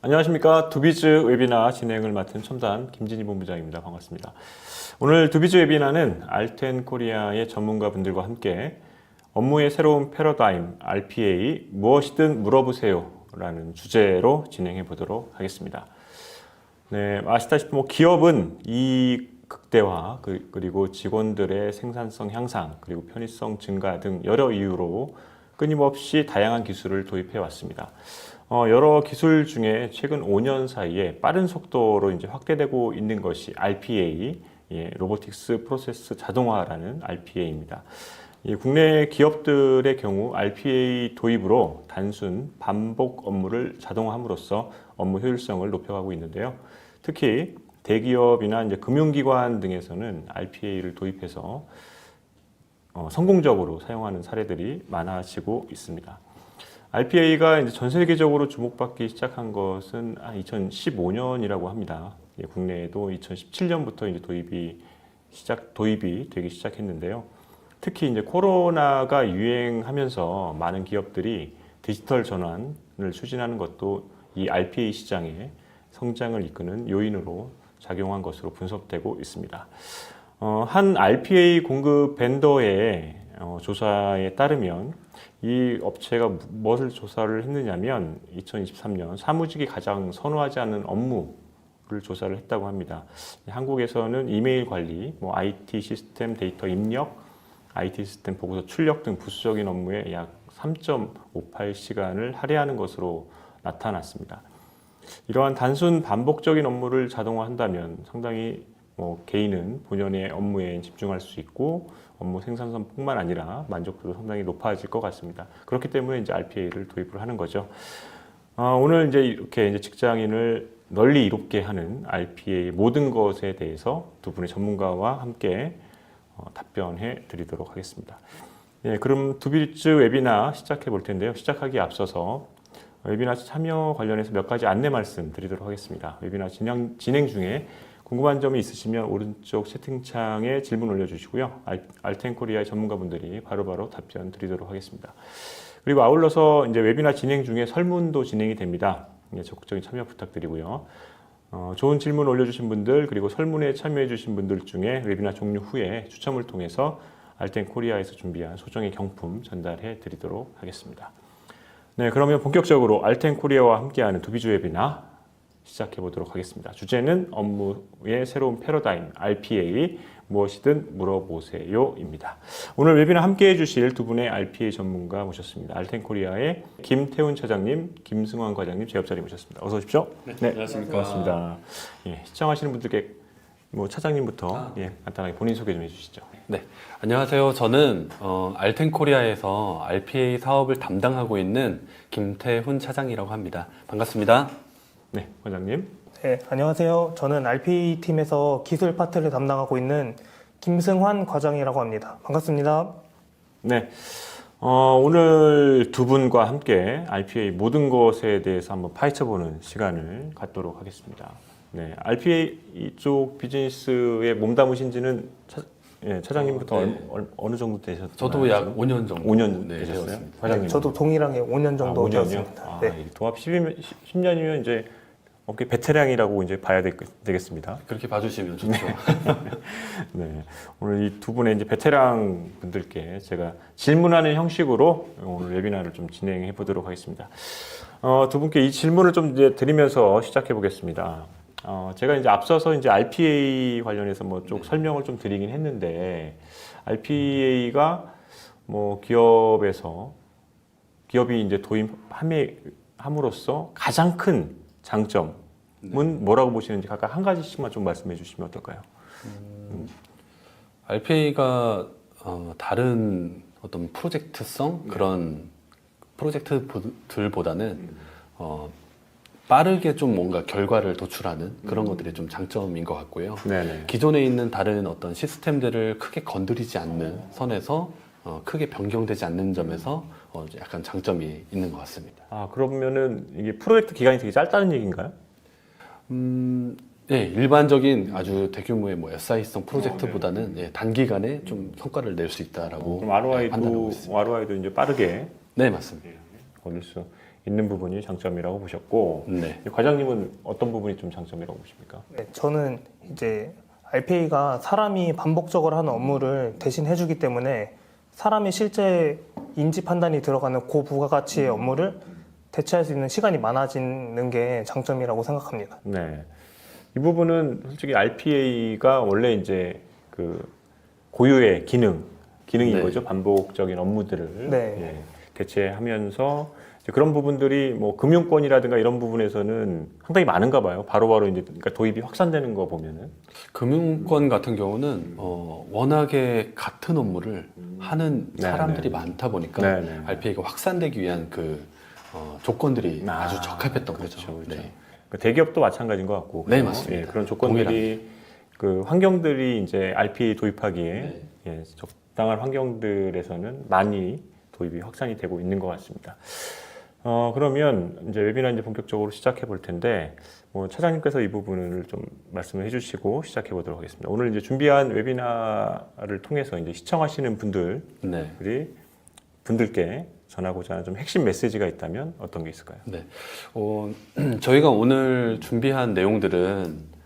안녕하십니까. 두비즈 웨비나 진행을 맡은 첨단 김진희 본부장입니다. 반갑습니다. 오늘 두비즈 웨비나는 알텐코리아의 전문가분들과 함께 업무의 새로운 패러다임, RPA, 무엇이든 물어보세요 라는 주제로 진행해 보도록 하겠습니다. 네, 아시다시피 기업은 이익 극대화, 그리고 직원들의 생산성 향상, 그리고 편의성 증가 등 여러 이유로 끊임없이 다양한 기술을 도입해 왔습니다. 여러 기술 중에 최근 5년 사이에 빠른 속도로 이제 확대되고 있는 것이 RPA, 로보틱스 프로세스 자동화라는 RPA입니다. 국내 기업들의 경우 RPA 도입으로 단순 반복 업무를 자동화함으로써 업무 효율성을 높여가고 있는데요. 특히 대기업이나 이제 금융기관 등에서는 RPA를 도입해서 성공적으로 사용하는 사례들이 많아지고 있습니다. RPA가 이제 전 세계적으로 주목받기 시작한 것은 2015년이라고 합니다. 국내에도 2017년부터 이제 도입이 되기 시작했는데요. 특히 이제 코로나가 유행하면서 많은 기업들이 디지털 전환을 추진하는 것도 이 RPA 시장의 성장을 이끄는 요인으로 작용한 것으로 분석되고 있습니다. 한 RPA 공급 벤더의 조사에 따르면 이 업체가 무엇을 조사를 했느냐면 2023년 사무직이 가장 선호하지 않는 업무를 조사를 했다고 합니다. 한국에서는 이메일 관리, IT 시스템 데이터 입력, IT 시스템 보고서 출력 등 부수적인 업무에 약 3.58시간을 할애하는 것으로 나타났습니다. 이러한 단순 반복적인 업무를 자동화한다면 상당히 개인은 본연의 업무에 집중할 수 있고 업무 생산성뿐만 아니라 만족도도 상당히 높아질 것 같습니다. 그렇기 때문에 이제 RPA를 도입을 하는 거죠. 오늘 이제 이렇게 이제 직장인을 널리 이롭게 하는 RPA 모든 것에 대해서 두 분의 전문가와 함께 답변해 드리도록 하겠습니다. 그럼 두비즈 웨비나 시작해 볼 텐데요. 시작하기에 앞서서 웨비나 참여 관련해서 몇 가지 안내 말씀 드리도록 하겠습니다. 웨비나 진행 중에 궁금한 점이 있으시면 오른쪽 채팅창에 질문 올려주시고요. 알텐코리아의 전문가분들이 바로바로 답변 드리도록 하겠습니다. 그리고 아울러서 이제 웨비나 진행 중에 설문도 진행이 됩니다. 적극적인 참여 부탁드리고요. 좋은 질문 올려주신 분들 그리고 설문에 참여해주신 분들 중에 웨비나 종료 후에 추첨을 통해서 알텐코리아에서 준비한 소정의 경품 전달해 드리도록 하겠습니다. 네, 그러면 본격적으로 알텐코리아와 함께하는 두비즈 웨비나 시작해 보도록 하겠습니다. 주제는 업무의 새로운 패러다임, RPA, 무엇이든 물어보세요입니다. 오늘 웨비나 함께 해주실 두 분의 RPA 전문가 모셨습니다. 알텐코리아의 김태훈 차장님, 김승환 과장님 제 옆자리에 모셨습니다. 어서 오십시오. 네, 네, 안녕하십니까. 반갑습니다. 시청하시는 분들께 차장님부터 간단하게 본인 소개 좀 해주시죠. 네, 안녕하세요. 저는 알텐코리아에서 RPA 사업을 담당하고 있는 김태훈 차장이라고 합니다. 반갑습니다. 네, 과장님. 네, 안녕하세요. 저는 RPA 팀에서 기술 파트를 담당하고 있는 김승환 과장이라고 합니다. 반갑습니다. 네, 오늘 두 분과 함께 RPA 모든 것에 대해서 한번 파헤쳐보는 시간을 갖도록 하겠습니다. 네, RPA 쪽 비즈니스에 몸담으신 지는 차장님부터 어느 정도 되셨나요? 저도 약 5년 정도 5년 되셨어요? 과장님. 네, 저도 동일하게 5년 정도 5년이요? 되었습니다. 네. 동합 10년이면 이제 업계 베테랑이라고 이제 봐야 되겠습니다. 그렇게 봐주시면 좋죠. 네, 오늘 이 두 분의 이제 베테랑 분들께 제가 질문하는 형식으로 오늘 웨비나를 좀 진행해 보도록 하겠습니다. 두 분께 이 질문을 좀 이제 드리면서 시작해 보겠습니다. 제가 이제 앞서서 이제 RPA 관련해서 쭉 설명을 좀 드리긴 했는데 RPA가 기업이 이제 도입함으로써 가장 큰 장점은 뭐라고 보시는지 각각 한 가지씩만 좀 말씀해 주시면 어떨까요? RPA가 다른 어떤 프로젝트성 그런 프로젝트들보다는 빠르게 좀 뭔가 결과를 도출하는 그런 것들이 좀 장점인 것 같고요. 네네. 기존에 있는 다른 어떤 시스템들을 크게 건드리지 않는 선에서 크게 변경되지 않는 점에서 약간 장점이 있는 것 같습니다. 그러면은 이게 프로젝트 기간이 되게 짧다는 얘기인가요? 네, 일반적인 아주 대규모의 SI성 프로젝트보다는 단기간에 좀 성과를 낼 수 있다라고 그럼 판단하고 있습니다. ROI도 이제 빠르게 네, 맞습니다. 얻을 수 있는 부분이 장점이라고 보셨고 네. 과장님은 어떤 부분이 좀 장점이라고 보십니까? 네, 저는 이제 RPA가 사람이 반복적으로 하는 업무를 대신 해주기 때문에 사람이 실제 인지 판단이 들어가는 고부가가치의 업무를 대체할 수 있는 시간이 많아지는 게 장점이라고 생각합니다. 네. 이 부분은 솔직히 RPA가 원래 이제 그 고유의 기능인 네. 거죠. 반복적인 업무들을 네. 예, 대체하면서 이제 그런 부분들이 뭐 금융권이라든가 이런 부분에서는 상당히 많은가 봐요. 바로바로 이제 그러니까 도입이 확산되는 거 보면은. 금융권 같은 경우는 워낙에 같은 업무를 하는 네, 사람들이 네. 많다 보니까 네, 네. RPA가 확산되기 위한 그 조건들이 아, 아주 적합했던 그렇죠, 거죠. 그렇죠. 네. 그러니까 대기업도 마찬가지인 것 같고. 네, 그죠? 맞습니다. 예, 그런 조건들이 그 환경들이 이제 RPA 도입하기에 네. 예, 적당한 환경들에서는 많이 도입이 확산이 되고 있는 것 같습니다. 그러면 이제 웨비나 이제 본격적으로 시작해 볼 텐데, 뭐 차장님께서 이 부분을 좀 말씀을 해주시고 시작해 보도록 하겠습니다. 오늘 이제 준비한 웨비나를 통해서 이제 시청하시는 네. 분들께 전하고자 하는 좀 핵심 메시지가 있다면 어떤 게 있을까요? 네. 저희가 오늘 준비한 내용들은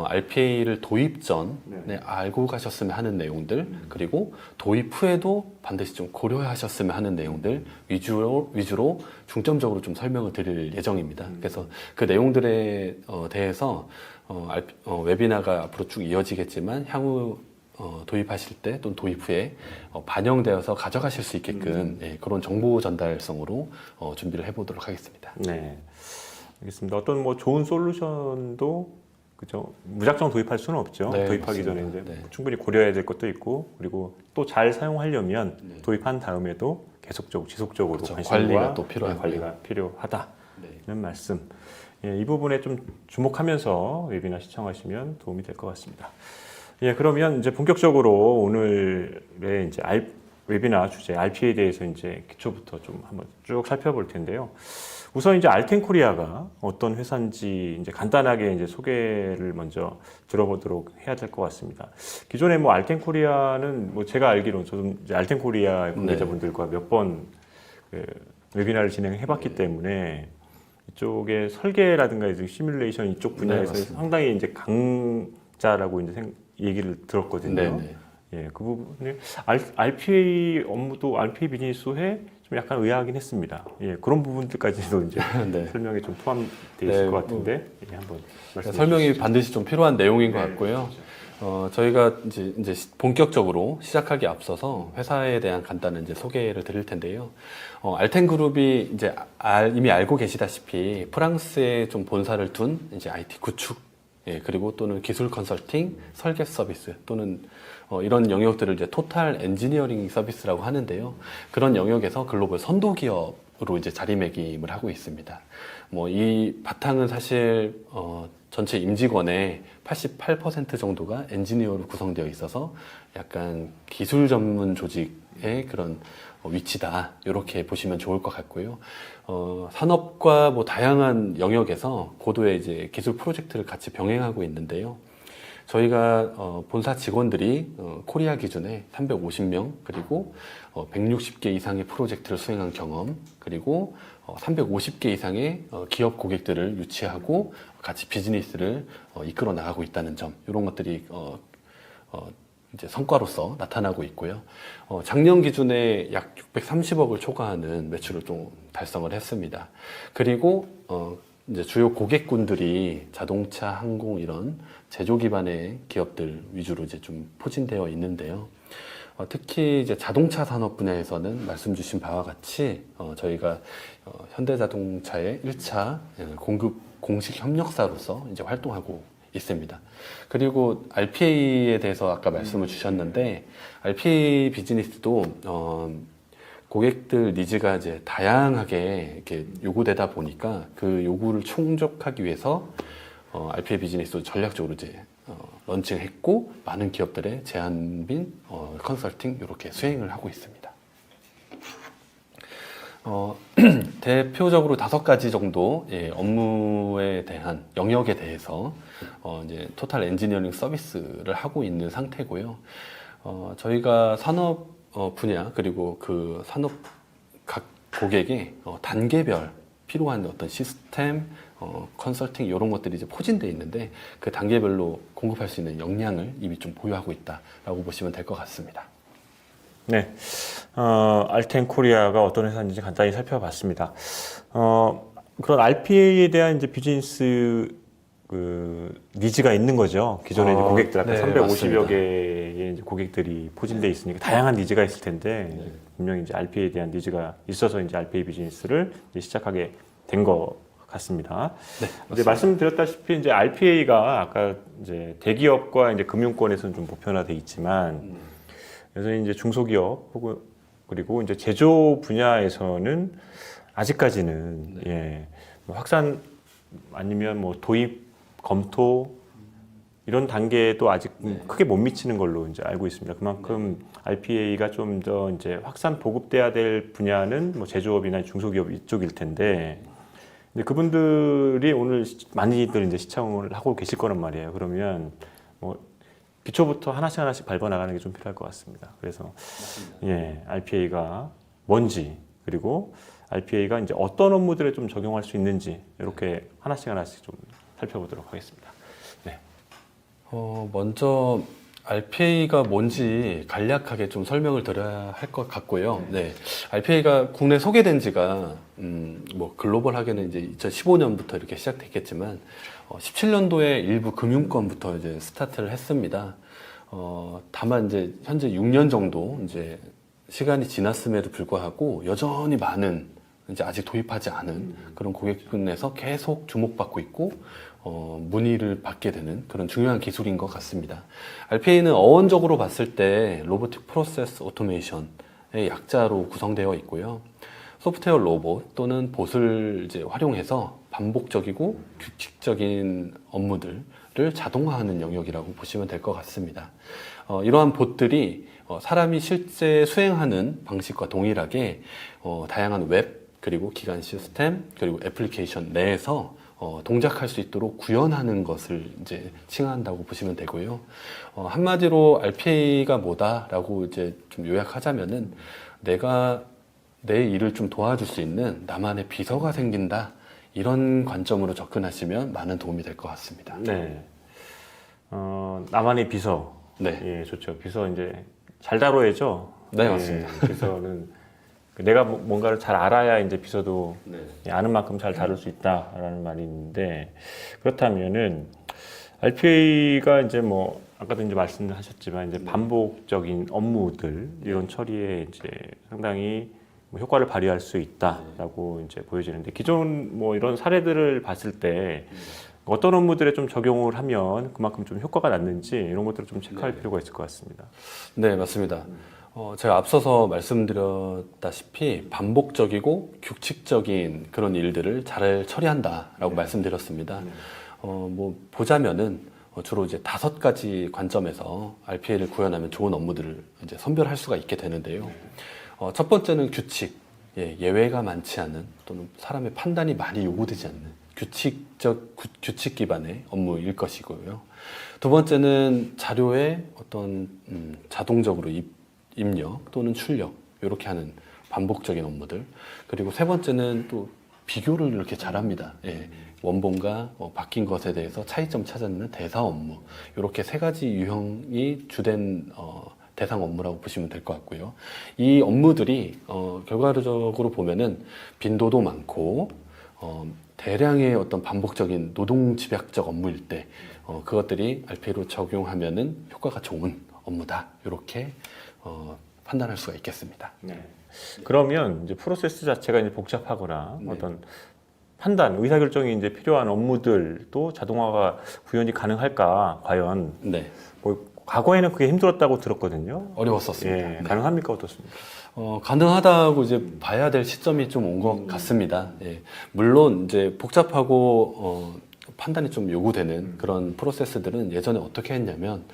RPA를 도입 전에 알고 가셨으면 하는 내용들, 그리고 도입 후에도 반드시 좀 고려하셨으면 하는 내용들 위주로 중점적으로 좀 설명을 드릴 예정입니다. 그래서 그 내용들에 대해서 웨비나가 앞으로 쭉 이어지겠지만 향후 도입하실 때 또는 도입 후에 반영되어서 가져가실 수 있게끔 예, 그런 정보 전달성으로 준비를 해보도록 하겠습니다. 네, 알겠습니다. 어떤 뭐 좋은 솔루션도 그죠 무작정 도입할 수는 없죠. 네, 도입하기 맞습니다. 전에 이제 네. 충분히 고려해야 될 것도 있고 그리고 또 잘 사용하려면 네. 도입한 다음에도 계속적으로 지속적으로 그렇죠. 관심과 관리가 또 필요하고요. 관리가 필요하다는 네. 말씀. 예, 이 부분에 좀 주목하면서 웨비나 시청하시면 도움이 될 것 같습니다. 예, 그러면 이제 본격적으로 오늘의 이제 웨비나 주제 RPA에 대해서 이제 기초부터 좀 한번 쭉 살펴볼 텐데요. 우선 이제 알텐코리아가 어떤 회사인지 이제 간단하게 이제 소개를 먼저 들어보도록 해야 될 것 같습니다. 기존에 뭐 알텐코리아는 뭐 제가 알기로는 저도 이제 알텐코리아 관계자분들과 몇 번 웨비나를 진행해봤기 때문에 이쪽에 설계라든가 이제 시뮬레이션 이쪽 분야에서 맞습니다. 상당히 이제 강자라고 이제 얘기를 들었거든요. 네네. 예, 그 부분에 RPA 업무도 RPA 비즈니스에 좀 약간 의아하긴 했습니다. 예, 그런 부분들까지도 이제 네. 설명이 좀 포함되어 있을 네, 것 같은데 예, 한번 말씀해 설명이 주시죠. 반드시 좀 필요한 내용인 것 네, 같고요. 저희가 이제 본격적으로 시작하기 앞서서 회사에 대한 간단한 이제 소개를 드릴 텐데요. 알텐 그룹이 이제 이미 알고 계시다시피 프랑스에 좀 본사를 둔 이제 IT 구축, 예, 그리고 또는 기술 컨설팅, 설계 서비스 또는 이런 영역들을 이제 토탈 엔지니어링 서비스라고 하는데요. 그런 영역에서 글로벌 선도 기업으로 이제 자리매김을 하고 있습니다. 뭐 이 바탕은 사실 전체 임직원의 88% 정도가 엔지니어로 구성되어 있어서 약간 기술 전문 조직의 그런 위치다. 이렇게 보시면 좋을 것 같고요. 산업과 뭐 다양한 영역에서 고도의 이제 기술 프로젝트를 같이 병행하고 있는데요. 저희가 본사 직원들이 코리아 기준에 350명 그리고 160개 이상의 프로젝트를 수행한 경험 그리고 350개 이상의 기업 고객들을 유치하고 같이 비즈니스를 이끌어 나가고 있다는 점 이런 것들이 이제 성과로서 나타나고 있고요. 작년 기준에 약 630억을 초과하는 매출을 좀 달성을 했습니다. 그리고 이제 주요 고객군들이 자동차, 항공 이런 제조 기반의 기업들 위주로 이제 좀 포진되어 있는데요. 특히 이제 자동차 산업 분야에서는 말씀 주신 바와 같이 저희가 현대자동차의 1차 공급 공식 협력사로서 이제 활동하고 있습니다. 그리고 RPA에 대해서 아까 말씀을 주셨는데 RPA 비즈니스도 고객들 니즈가 이제 다양하게 이렇게 요구되다 보니까 그 요구를 충족하기 위해서 RPA 비즈니스도 전략적으로 이제 런칭했고 많은 기업들의 제한 및 컨설팅 이렇게 수행을 하고 있습니다. 대표적으로 5가지 정도 업무에 대한 영역에 대해서 이제 토탈 엔지니어링 서비스를 하고 있는 상태고요. 저희가 산업 분야 그리고 그 산업 각 고객의 단계별 필요한 어떤 시스템, 컨설팅 이런 것들이 이제 포진되어 있는데 그 단계별로 공급할 수 있는 역량을 이미 좀 보유하고 있다라고 보시면 될 것 같습니다. 네, 알텐 코리아가 어떤 회사인지 간단히 살펴봤습니다. 그런 RPA에 대한 이제 비즈니스 니즈가 있는 거죠. 기존에 이제 고객들 아까 네, 350여 맞습니다. 개의 이제 고객들이 포진돼 있으니까 다양한 니즈가 있을 텐데 네. 분명히 이제 RPA에 대한 니즈가 있어서 이제 RPA 비즈니스를 이제 시작하게 된 것 같습니다. 네, 이제 말씀드렸다시피 이제 RPA가 아까 이제 대기업과 이제 금융권에서는 좀 보편화돼 있지만 여전히 이제 중소기업 혹은 그리고 이제 제조 분야에서는 아직까지는 뭐 확산 아니면 뭐 도입 검토 이런 단계도 아직 크게 못 미치는 걸로 이제 알고 있습니다. 그만큼 RPA가 좀 더 이제 확산 보급돼야 될 분야는 뭐 제조업이나 중소기업 이쪽일 텐데 근데 그분들이 오늘 많이들 이제 시청을 하고 계실 거란 말이에요. 그러면 뭐 기초부터 하나씩 밟아 나가는 게 좀 필요할 것 같습니다. 그래서 RPA가 뭔지 그리고 RPA가 이제 어떤 업무들에 좀 적용할 수 있는지 이렇게 하나씩 좀 살펴보도록 하겠습니다. 네. 먼저 RPA가 뭔지 간략하게 좀 설명을 드려야 할 것 같고요. 네. RPA가 국내 소개된 지가 뭐 글로벌하게는 이제 2015년부터 이렇게 시작됐겠지만 17년도에 일부 금융권부터 이제 스타트를 했습니다. 다만 이제 현재 6년 정도 이제 시간이 지났음에도 불구하고 여전히 많은 이제 아직 도입하지 않은 그런 고객군에서 계속 주목받고 있고 문의를 받게 되는 그런 중요한 기술인 것 같습니다. RPA는 어원적으로 봤을 때 로보틱 프로세스 오토메이션의 약자로 구성되어 있고요. 소프트웨어 로봇 또는 봇을 이제 활용해서 반복적이고 규칙적인 업무들을 자동화하는 영역이라고 보시면 될 것 같습니다. 이러한 봇들이 사람이 실제 수행하는 방식과 동일하게 다양한 웹 그리고 기관 시스템 그리고 애플리케이션 내에서 동작할 수 있도록 구현하는 것을 이제 칭한다고 보시면 되고요. 한마디로 RPA가 뭐다라고 이제 좀 요약하자면은 내가 내 일을 좀 도와줄 수 있는 나만의 비서가 생긴다 이런 관점으로 접근하시면 많은 도움이 될 것 같습니다. 네. 나만의 비서. 네. 예, 좋죠. 비서 이제 잘 다뤄야죠. 네, 맞습니다. 비서는 내가 뭔가를 잘 알아야 이제 비서도 네. 아는 만큼 잘 다룰 수 있다라는 말이 있는데 그렇다면은 RPA가 이제 뭐 아까도 이제 말씀하셨지만 이제 반복적인 업무들 이런 처리에 이제 상당히 뭐 효과를 발휘할 수 있다라고 이제 보여지는데 기존 뭐 이런 사례들을 봤을 때 어떤 업무들에 좀 적용을 하면 그만큼 좀 효과가 났는지 이런 것들을 좀 체크할 필요가 있을 것 같습니다. 네, 맞습니다. 제가 앞서서 말씀드렸다시피 반복적이고 규칙적인 그런 일들을 잘 처리한다라고 말씀드렸습니다. 뭐 보자면은 주로 이제 5가지 관점에서 RPA를 구현하면 좋은 업무들을 이제 선별할 수가 있게 되는데요. 첫 번째는 규칙, 예외가 많지 않은 또는 사람의 판단이 많이 요구되지 않는 규칙 기반의 업무일 것이고요. 두 번째는 자료에 어떤 자동적으로 입력 또는 출력 이렇게 하는 반복적인 업무들. 그리고 세 번째는 또 비교를 이렇게 잘합니다. 원본과 바뀐 것에 대해서 차이점 찾아내는 대사 업무. 이렇게 3가지 유형이 주된 대상 업무라고 보시면 될 것 같고요. 이 업무들이 결과적으로 보면은 빈도도 많고 대량의 어떤 반복적인 노동 집약적 업무일 때 그것들이 RPA로 적용하면은 효과가 좋은 업무다. 이렇게 판단할 수가 있겠습니다. 네. 그러면 이제 프로세스 자체가 이제 복잡하거나 어떤 판단, 의사결정이 이제 필요한 업무들도 자동화가 구현이 가능할까? 과연 네. 뭐 과거에는 그게 힘들었다고 들었거든요. 어려웠었습니다. 가능합니까? 어떻습니까? 가능하다고 이제 봐야 될 시점이 좀 온 것 같습니다. 물론 이제 복잡하고 판단이 좀 요구되는 그런 프로세스들은 예전에 어떻게 했냐면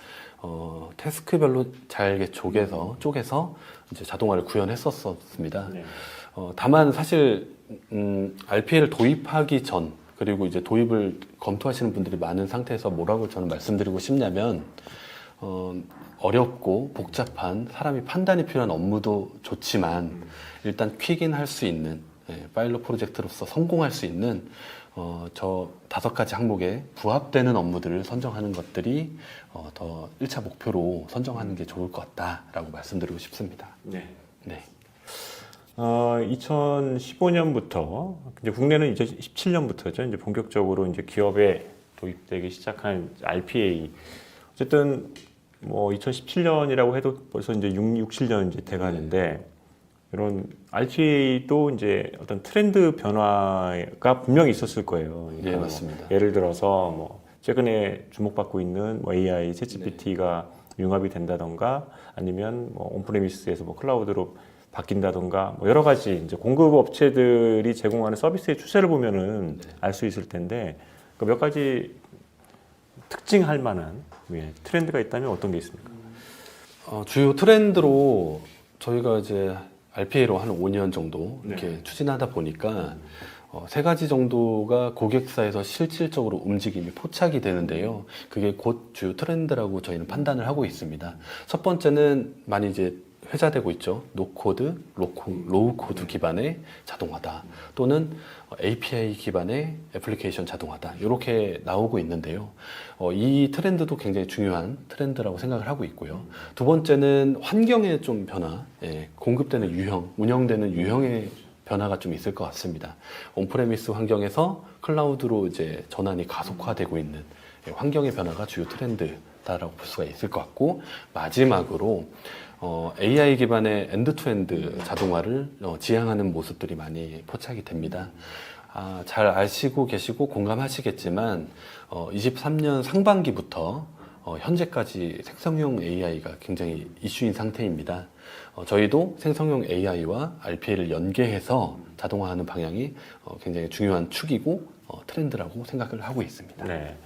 태스크별로 잘게 쪼개서 이제 자동화를 구현했었습니다. 네. 다만 사실 RPA를 도입하기 전 그리고 이제 도입을 검토하시는 분들이 많은 상태에서 뭐라고 저는 말씀드리고 싶냐면 어렵고 복잡한 사람이 판단이 필요한 업무도 좋지만 일단 퀵인 할 수 있는 파일럿 프로젝트로서 성공할 수 있는 저 5가지 항목에 부합되는 업무들을 선정하는 것들이 더 1차 목표로 선정하는 게 좋을 것 같다라고 말씀드리고 싶습니다. 네. 네. 2015년부터 이제 국내는 2017년부터죠. 이제 본격적으로 이제 기업에 도입되기 시작한 RPA. 어쨌든 뭐 2017년이라고 해도 벌써 이제 6, 7년 이제 돼가는데 이런 RPA도 이제 어떤 트렌드 변화가 분명히 있었을 거예요. 네, 그러니까 맞습니다. 뭐 예를 들어서 뭐 최근에 주목받고 있는 뭐 AI, 챗GPT가 융합이 된다던가 아니면 뭐 온프레미스에서 뭐 클라우드로 바뀐다던가 뭐 여러 가지 이제 공급 업체들이 제공하는 서비스의 추세를 보면은 알 수 있을 텐데 그 몇 가지 특징할 만한 트렌드가 있다면 어떤 게 있습니까? 주요 트렌드로 저희가 이제 RPA로 한 5년 정도 이렇게 추진하다 보니까 3가지 정도가 고객사에서 실질적으로 움직임이 포착이 되는데요. 그게 곧 주요 트렌드라고 저희는 판단을 하고 있습니다. 첫 번째는 많이 이제 회자되고 있죠. 노코드, 로우코드 기반의 자동화다. 또는 API 기반의 애플리케이션 자동화다. 이렇게 나오고 있는데요. 이 트렌드도 굉장히 중요한 트렌드라고 생각을 하고 있고요. 두 번째는 환경의 좀 변화, 공급되는 유형, 운영되는 유형의 변화가 좀 있을 것 같습니다. 온프레미스 환경에서 클라우드로 이제 전환이 가속화되고 있는 환경의 변화가 주요 트렌드다라고 볼 수가 있을 것 같고, 마지막으로 AI 기반의 엔드투엔드 자동화를 지향하는 모습들이 많이 포착이 됩니다. 잘 아시고 계시고 공감하시겠지만 23년 상반기부터 현재까지 생성형 AI가 굉장히 이슈인 상태입니다. 저희도 생성형 AI와 RPA를 연계해서 자동화하는 방향이 굉장히 중요한 축이고 트렌드라고 생각을 하고 있습니다. 네.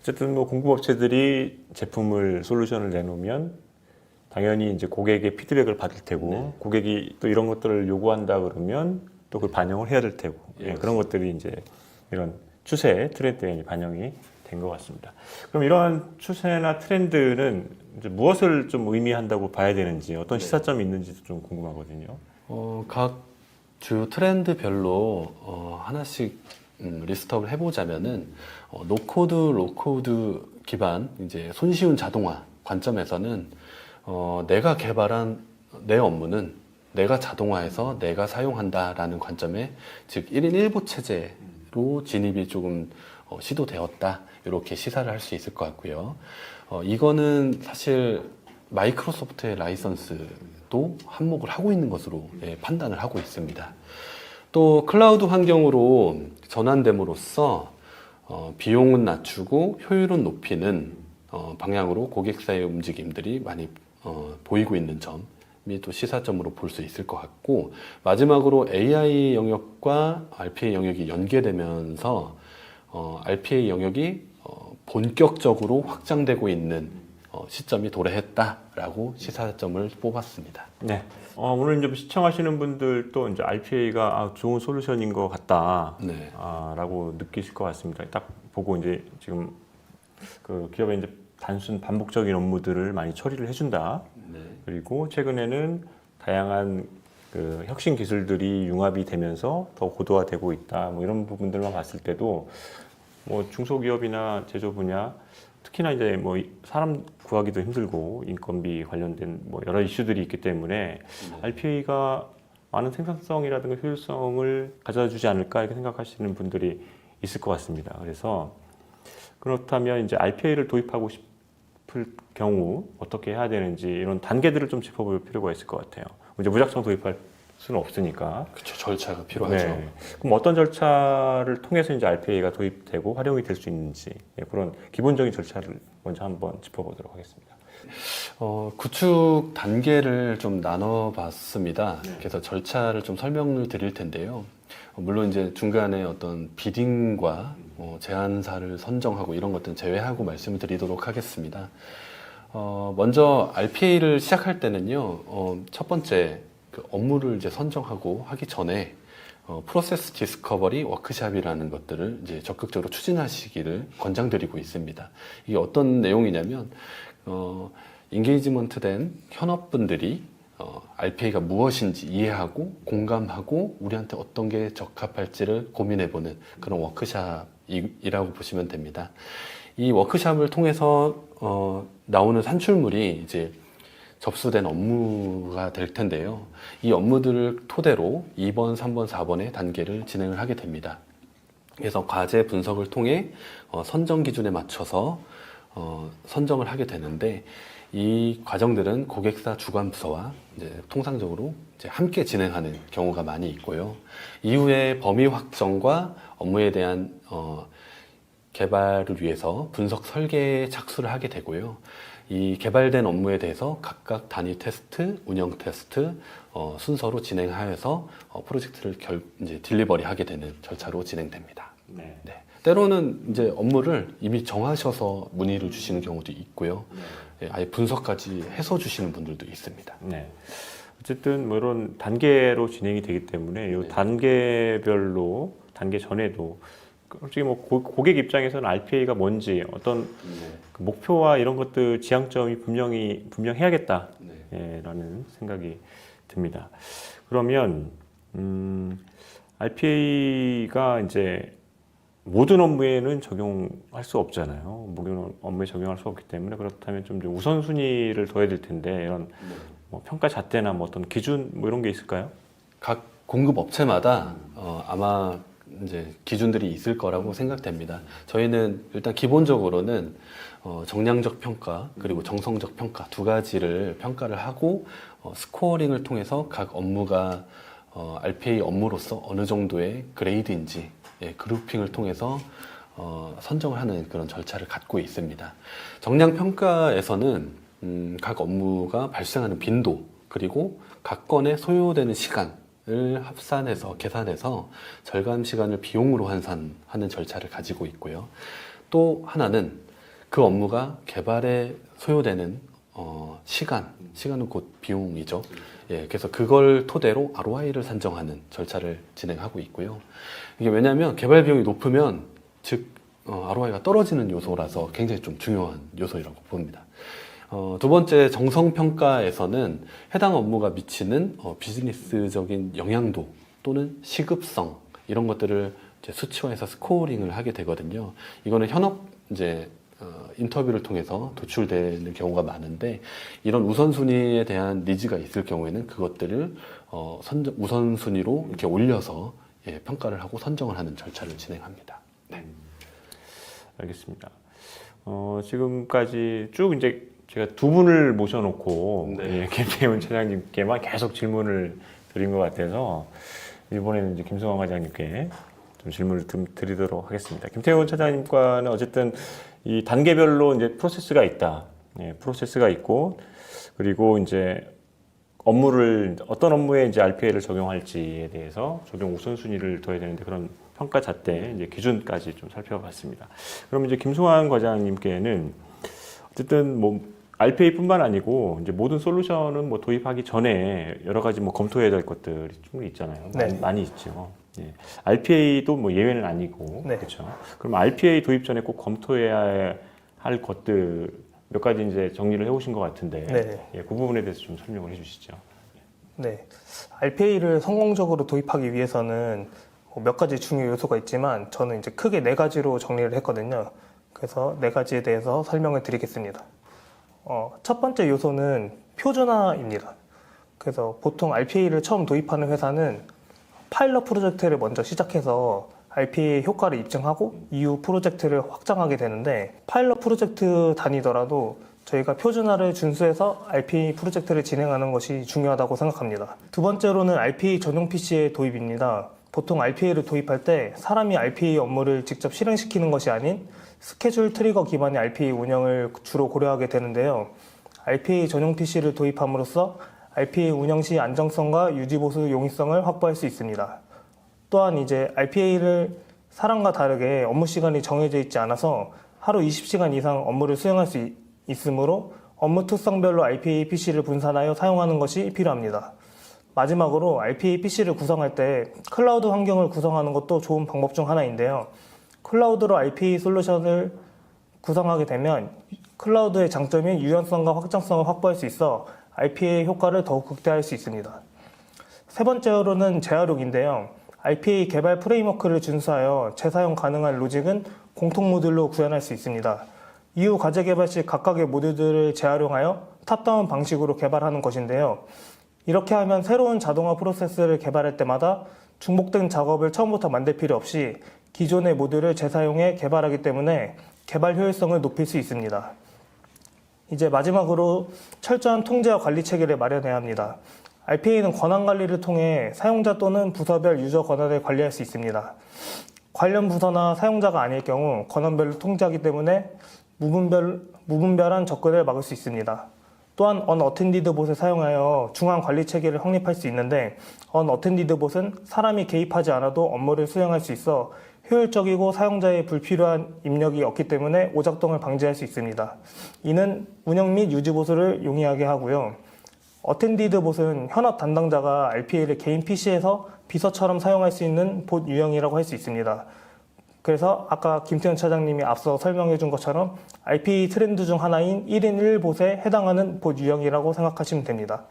어쨌든 뭐 공급업체들이 제품을 솔루션을 내놓으면 당연히 이제 고객의 피드백을 받을 테고 고객이 또 이런 것들을 요구한다 그러면 또 그걸 반영을 해야 될 테고 그런 것들이 이제 이런 추세 트렌드에 반영이 된 것 같습니다. 그럼 이러한 추세나 트렌드는 이제 무엇을 좀 의미한다고 봐야 되는지 어떤 시사점이 있는지도 좀 궁금하거든요. 각 주요 트렌드별로 하나씩 리스트업을 해보자면은 노코드, 로코드 기반 이제 손쉬운 자동화 관점에서는 내가 개발한 내 업무는 내가 자동화해서 내가 사용한다라는 관점에 즉 1인 1보 체제로 진입이 조금 시도되었다 이렇게 시사를 할 수 있을 것 같고요. 이거는 사실 마이크로소프트의 라이선스도 한몫을 하고 있는 것으로 판단을 하고 있습니다. 또 클라우드 환경으로 전환됨으로써 비용은 낮추고 효율은 높이는 방향으로 고객사의 움직임들이 많이 보이고 있는 점이 또 시사점으로 볼 수 있을 것 같고, 마지막으로 AI 영역과 RPA 영역이 연계되면서 RPA 영역이 본격적으로 확장되고 있는 시점이 도래했다라고 시사점을 뽑았습니다. 네. 오늘 이제 시청하시는 분들도 이제 RPA가 좋은 솔루션인 것 같다. 네. 라고 느끼실 것 같습니다. 딱 보고 이제 지금 그 기업의 이제 단순 반복적인 업무들을 많이 처리를 해준다. 네. 그리고 최근에는 다양한 그 혁신 기술들이 융합이 되면서 더 고도화되고 있다. 뭐 이런 부분들만 봤을 때도 뭐 중소기업이나 제조 분야 특히나 이제 뭐 사람 구하기도 힘들고 인건비 관련된 뭐 여러 이슈들이 있기 때문에 RPA가 많은 생산성이라든가 효율성을 가져다주지 않을까 이렇게 생각하시는 분들이 있을 것 같습니다. 그래서 그렇다면 이제 RPA를 도입하고 싶을 경우 어떻게 해야 되는지 이런 단계들을 좀 짚어볼 필요가 있을 것 같아요. 이제 무작정 도입할 수는 없으니까. 그렇죠. 절차가 필요하죠. 네. 그럼 어떤 절차를 통해서 이제 RPA가 도입되고 활용이 될 수 있는지 그런 기본적인 절차를 먼저 한번 짚어보도록 하겠습니다. 구축 단계를 좀 나눠봤습니다. 그래서 절차를 좀 설명을 드릴 텐데요. 물론 이제 중간에 어떤 비딩과 제안사를 선정하고 이런 것들은 제외하고 말씀을 드리도록 하겠습니다. 먼저 RPA를 시작할 때는요, 첫 번째 그 업무를 이제 선정하고 하기 전에 프로세스 디스커버리 워크샵이라는 것들을 이제 적극적으로 추진하시기를 권장드리고 있습니다. 이게 어떤 내용이냐면 인게이지먼트 된 현업분들이 RPA가 무엇인지 이해하고 공감하고 우리한테 어떤 게 적합할지를 고민해보는 그런 워크샵이라고 보시면 됩니다. 이 워크샵을 통해서 나오는 산출물이 이제 접수된 업무가 될 텐데요. 이 업무들을 토대로 2번, 3번, 4번의 단계를 진행을 하게 됩니다. 그래서 과제 분석을 통해 선정 기준에 맞춰서 선정을 하게 되는데, 이 과정들은 고객사 주관 부서와 이제 통상적으로 이제 함께 진행하는 경우가 많이 있고요. 이후에 범위 확정과 업무에 대한 개발을 위해서 분석 설계에 착수를 하게 되고요. 이 개발된 업무에 대해서 각각 단위 테스트, 운영 테스트 순서로 진행하여서 프로젝트를 이제 딜리버리 하게 되는 절차로 진행됩니다. 네. 네. 때로는 이제 업무를 이미 정하셔서 문의를 주시는 경우도 있고요. 네, 아예 분석까지 해서 주시는 분들도 있습니다. 네. 어쨌든 뭐 이런 단계로 진행이 되기 때문에 이 네. 단계별로 단계 전에도 솔직히 뭐 고객 입장에서는 RPA가 뭔지 어떤 그 목표와 이런 것들 지향점이 분명해야겠다 라는 생각이 듭니다. 그러면 RPA가 이제 모든 업무에는 적용할 수 없잖아요. 모든 업무에 적용할 수 없기 때문에 그렇다면 좀 우선순위를 둬야 될 텐데 이런 뭐 평가 잣대나 뭐 어떤 기준 뭐 이런 게 있을까요? 각 공급 업체마다 아마 이제 기준들이 있을 거라고 생각됩니다. 저희는 일단 기본적으로는 정량적 평가 그리고 정성적 평가 두 가지를 평가를 하고 스코어링을 통해서 각 업무가 RPA 업무로서 어느 정도의 그레이드인지 그룹핑을 통해서 선정을 하는 그런 절차를 갖고 있습니다. 정량 평가에서는 각 업무가 발생하는 빈도 그리고 각 건에 소요되는 시간을 합산해서 계산해서 절감 시간을 비용으로 환산하는 절차를 가지고 있고요. 또 하나는 그 업무가 개발에 소요되는 시간은 곧 비용이죠. 그래서 그걸 토대로 ROI를 산정하는 절차를 진행하고 있고요. 이게 왜냐하면 개발 비용이 높으면 즉 ROI가 떨어지는 요소라서 굉장히 좀 중요한 요소라고 봅니다. 두 번째 정성평가에서는 해당 업무가 미치는 비즈니스적인 영향도 또는 시급성 이런 것들을 이제 수치화해서 스코어링을 하게 되거든요. 이거는 현업 이제 인터뷰를 통해서 도출되는 경우가 많은데 이런 우선순위에 대한 니즈가 있을 경우에는 그것들을 우선순위로 이렇게 올려서 평가를 하고 선정을 하는 절차를 진행합니다. 네. 알겠습니다. 지금까지 쭉 이제 제가 두 분을 모셔놓고 김태훈 차장님께만 계속 질문을 드린 것 같아서 이번에는 이제 김성환 과장님께 좀 질문을 드리도록 하겠습니다. 김태훈 차장님과는 어쨌든 이 단계별로 이제 프로세스가 있다. 프로세스가 있고 그리고 이제 어떤 업무에 이제 RPA를 적용할지에 대해서 적용 우선순위를 둬야 되는데 그런 평가 잣대 이제 기준까지 좀 살펴봤습니다. 그럼 이제 김성환 과장님께는 어쨌든 뭐 RPA뿐만 아니고 이제 모든 솔루션은 뭐 도입하기 전에 여러 가지 뭐 검토해야 될 것들이 충분히 있잖아요. 네. 많이 있죠. RPA도 뭐 예외는 아니고 네. 그렇죠. 그럼 RPA 도입 전에 꼭 검토해야 할 것들 몇 가지 이제 정리를 해오신 것 같은데 네. 그 부분에 대해서 좀 설명을 해주시죠. 네. RPA를 성공적으로 도입하기 위해서는 몇 가지 중요 요소가 있지만 저는 이제 크게 네 가지로 정리를 했거든요. 그래서 네 가지에 대해서 설명을 드리겠습니다. 첫 번째 요소는 표준화입니다. 그래서 보통 RPA를 처음 도입하는 회사는 파일럿 프로젝트를 먼저 시작해서 RPA 효과를 입증하고 이후 프로젝트를 확장하게 되는데 파일럿 프로젝트 단위더라도 저희가 표준화를 준수해서 RPA 프로젝트를 진행하는 것이 중요하다고 생각합니다. 두 번째로는 RPA 전용 PC의 도입입니다. 보통 RPA를 도입할 때 사람이 RPA 업무를 직접 실행시키는 것이 아닌 스케줄 트리거 기반의 RPA 운영을 주로 고려하게 되는데요. RPA 전용 PC를 도입함으로써 RPA 운영 시 안정성과 유지보수 용이성을 확보할 수 있습니다. 또한 이제 RPA를 사람과 다르게 업무 시간이 정해져 있지 않아서 하루 20시간 이상 업무를 수행할 수 있으므로 업무 특성별로 RPA PC를 분산하여 사용하는 것이 필요합니다. 마지막으로 RPA PC를 구성할 때 클라우드 환경을 구성하는 것도 좋은 방법 중 하나인데요. 클라우드로 RPA 솔루션을 구성하게 되면 클라우드의 장점인 유연성과 확장성을 확보할 수 있어 RPA 효과를 더욱 극대화할 수 있습니다. 세 번째로는 재활용인데요. RPA 개발 프레임워크를 준수하여 재사용 가능한 로직은 공통 모듈로 구현할 수 있습니다. 이후 과제 개발 시 각각의 모듈들을 재활용하여 탑다운 방식으로 개발하는 것인데요. 이렇게 하면 새로운 자동화 프로세스를 개발할 때마다 중복된 작업을 처음부터 만들 필요 없이 기존의 모듈을 재사용해 개발하기 때문에 개발 효율성을 높일 수 있습니다. 이제 마지막으로 철저한 통제와 관리 체계를 마련해야 합니다. RPA는 권한 관리를 통해 사용자 또는 부서별 유저 권한을 관리할 수 있습니다. 관련 부서나 사용자가 아닐 경우 권한별로 통제하기 때문에 무분별한 접근을 막을 수 있습니다. 또한 unattended bot을 사용하여 중앙 관리 체계를 확립할 수 있는데 unattended bot은 사람이 개입하지 않아도 업무를 수행할 수 있어 효율적이고 사용자의 불필요한 입력이 없기 때문에 오작동을 방지할 수 있습니다. 이는 운영 및 유지 보수를 용이하게 하고요. 어텐디드 봇은 현업 담당자가 RPA를 개인 PC에서 비서처럼 사용할 수 있는 봇 유형이라고 할 수 있습니다. 그래서 아까 김태현 차장님이 앞서 설명해 준 것처럼 RPA 트렌드 중 하나인 1인 1봇에 해당하는 봇 유형이라고 생각하시면 됩니다.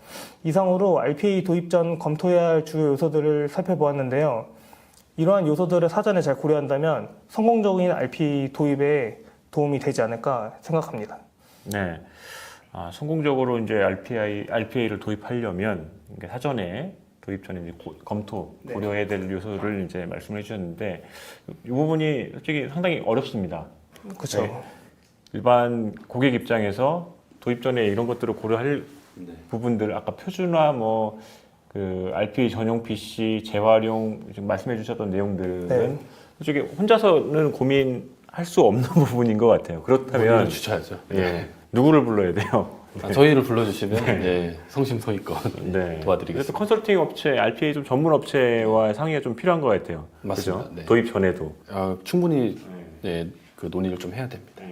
이상으로 RPA 도입 전 검토해야 할 주요 요소들을 살펴보았는데요. 이러한 요소들을 사전에 잘 고려한다면 성공적인 RPA 도입에 도움이 되지 않을까 생각합니다. 네. 성공적으로 이제 RPA를 도입하려면 사전에 도입 전에 이제 검토, 고려해야 될 요소를 이제 말씀을 해주셨는데 이 부분이 솔직히 상당히 어렵습니다. 그렇죠. 네. 일반 고객 입장에서 도입 전에 이런 것들을 고려할 부분들, 아까 표준화, 그 RPA 전용 PC, 재활용 지금 말씀해 주셨던 내용들은 솔직히 혼자서는 고민할 수 없는 부분인 것 같아요. 그렇다면 주셔야죠. 예, 누구를 불러야 돼요? 저희를 불러주시면 성심성의껏 도와드리겠습니다. 그래서 컨설팅 업체, RPA 좀 전문 업체와 상의가 좀 필요한 것 같아요. 맞습니다. 그죠? 네. 도입 전에도 충분히 그 논의를 좀 해야 됩니다.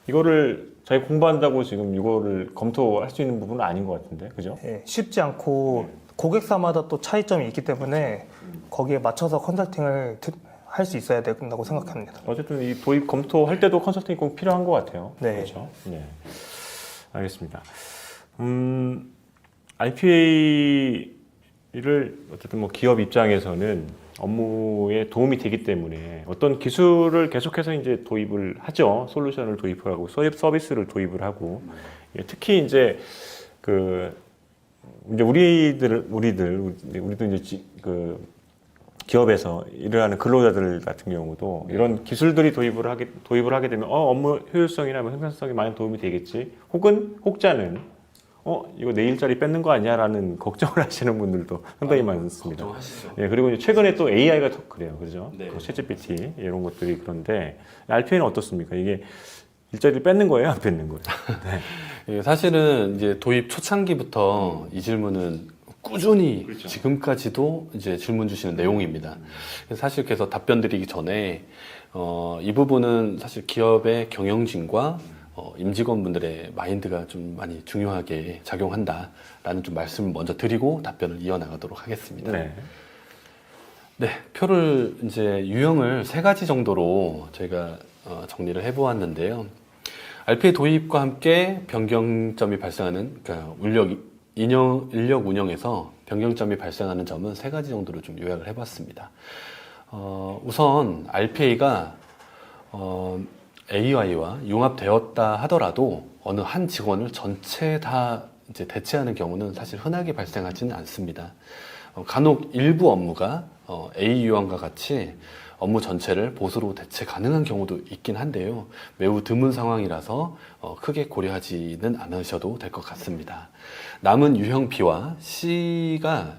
이거를 저희 공부한다고 지금 이거를 검토할 수 있는 부분은 아닌 것 같은데, 그죠? 쉽지 않고 고객사마다 또 차이점이 있기 때문에 거기에 맞춰서 컨설팅을 할 수 있어야 된다고 생각합니다. 어쨌든 이 도입 검토할 때도 컨설팅이 꼭 필요한 것 같아요. 네. 그렇죠? 네. 알겠습니다. RPA를 어쨌든 기업 입장에서는 업무에 도움이 되기 때문에 어떤 기술을 계속해서 이제 도입을 하죠. 솔루션을 도입하고 서비스를 도입을 하고 특히 이제 우리도 이제 기업에서 일을 하는 근로자들 같은 경우도 이런 기술들이 도입을 하게 되면 업무 효율성이나 생산성에 많은 도움이 되겠지. 혹자는 이거 내 일자리 뺏는 거 아니야라는 걱정을 하시는 분들도 상당히 많습니다. 걱정하시죠. 예, 그리고 이제 최근에 또 AI가 더 그래요, 그죠? 네. 챗GPT 이런 것들이 그런데 RPA는 어떻습니까? 이게 일자리를 뺏는 거예요, 안 뺏는 거예요? 네. 사실은 이제 도입 초창기부터 이 질문은 꾸준히 그렇죠. 지금까지도 이제 질문 주시는 내용입니다. 사실 그래서 답변 드리기 전에 이 부분은 사실 기업의 경영진과 임직원분들의 마인드가 좀 많이 중요하게 작용한다라는 좀 말씀을 먼저 드리고 답변을 이어나가도록 하겠습니다. 네, 표를 이제 유형을 3가지 정도로 저희가 정리를 해보았는데요. RPA 도입과 함께 변경점이 발생하는, 그러니까 인력 운영에서 변경점이 발생하는 점은 3가지 정도로 좀 요약을 해봤습니다. 우선 RPA가 AI와 융합되었다 하더라도 어느 한 직원을 전체 다 이제 대체하는 경우는 사실 흔하게 발생하지는 않습니다. 간혹 일부 업무가 A 유형과 같이 업무 전체를 보수로 대체 가능한 경우도 있긴 한데요. 매우 드문 상황이라서 크게 고려하지는 않으셔도 될 것 같습니다. 남은 유형 B와 C가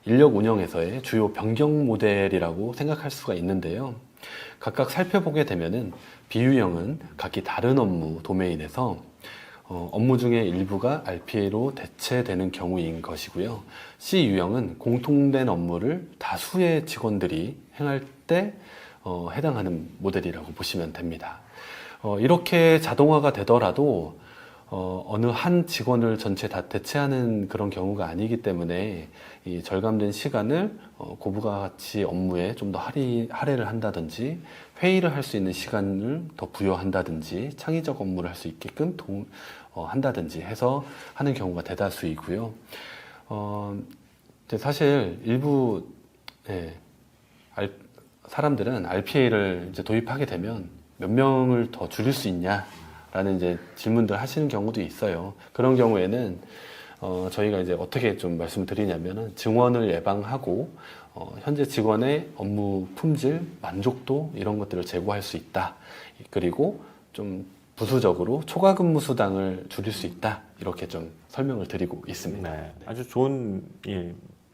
인력 운영에서의 주요 변경 모델이라고 생각할 수가 있는데요. 각각 살펴보게 되면은 B유형은 각기 다른 업무 도메인에서 업무 중에 일부가 RPA로 대체되는 경우인 것이고요. C유형은 공통된 업무를 다수의 직원들이 행할 때 해당하는 모델이라고 보시면 됩니다. 이렇게 자동화가 되더라도 어느 한 직원을 전체 다 대체하는 그런 경우가 아니기 때문에 이 절감된 시간을 고부가 가치 업무에 좀 더 할애를 한다든지 회의를 할 수 있는 시간을 더 부여한다든지 창의적 업무를 할 수 있게끔 한다든지 해서 하는 경우가 대다수이고요. 이제 사실 일부 예, 사람들은 RPA를 이제 도입하게 되면 몇 명을 더 줄일 수 있냐라는 이제 질문들 하시는 경우도 있어요. 그런 경우에는 저희가 이제 어떻게 좀 말씀을 드리냐면은 증원을 예방하고 현재 직원의 업무 품질, 만족도 이런 것들을 제고할 수 있다. 그리고 좀 부수적으로 초과 근무 수당을 줄일 수 있다. 이렇게 좀 설명을 드리고 있습니다. 네, 아주 좋은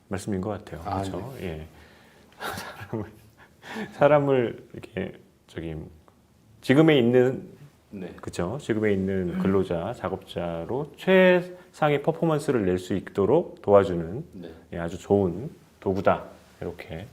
말씀인 것 같아요. 아, 그렇죠? 예. 사람을 이렇게 지금에 있는 네. 그렇죠. 지금에 있는 근로자, 작업자로 최상의 퍼포먼스를 낼 수 있도록 도와주는 네. 아주 좋은 도구다. 이렇게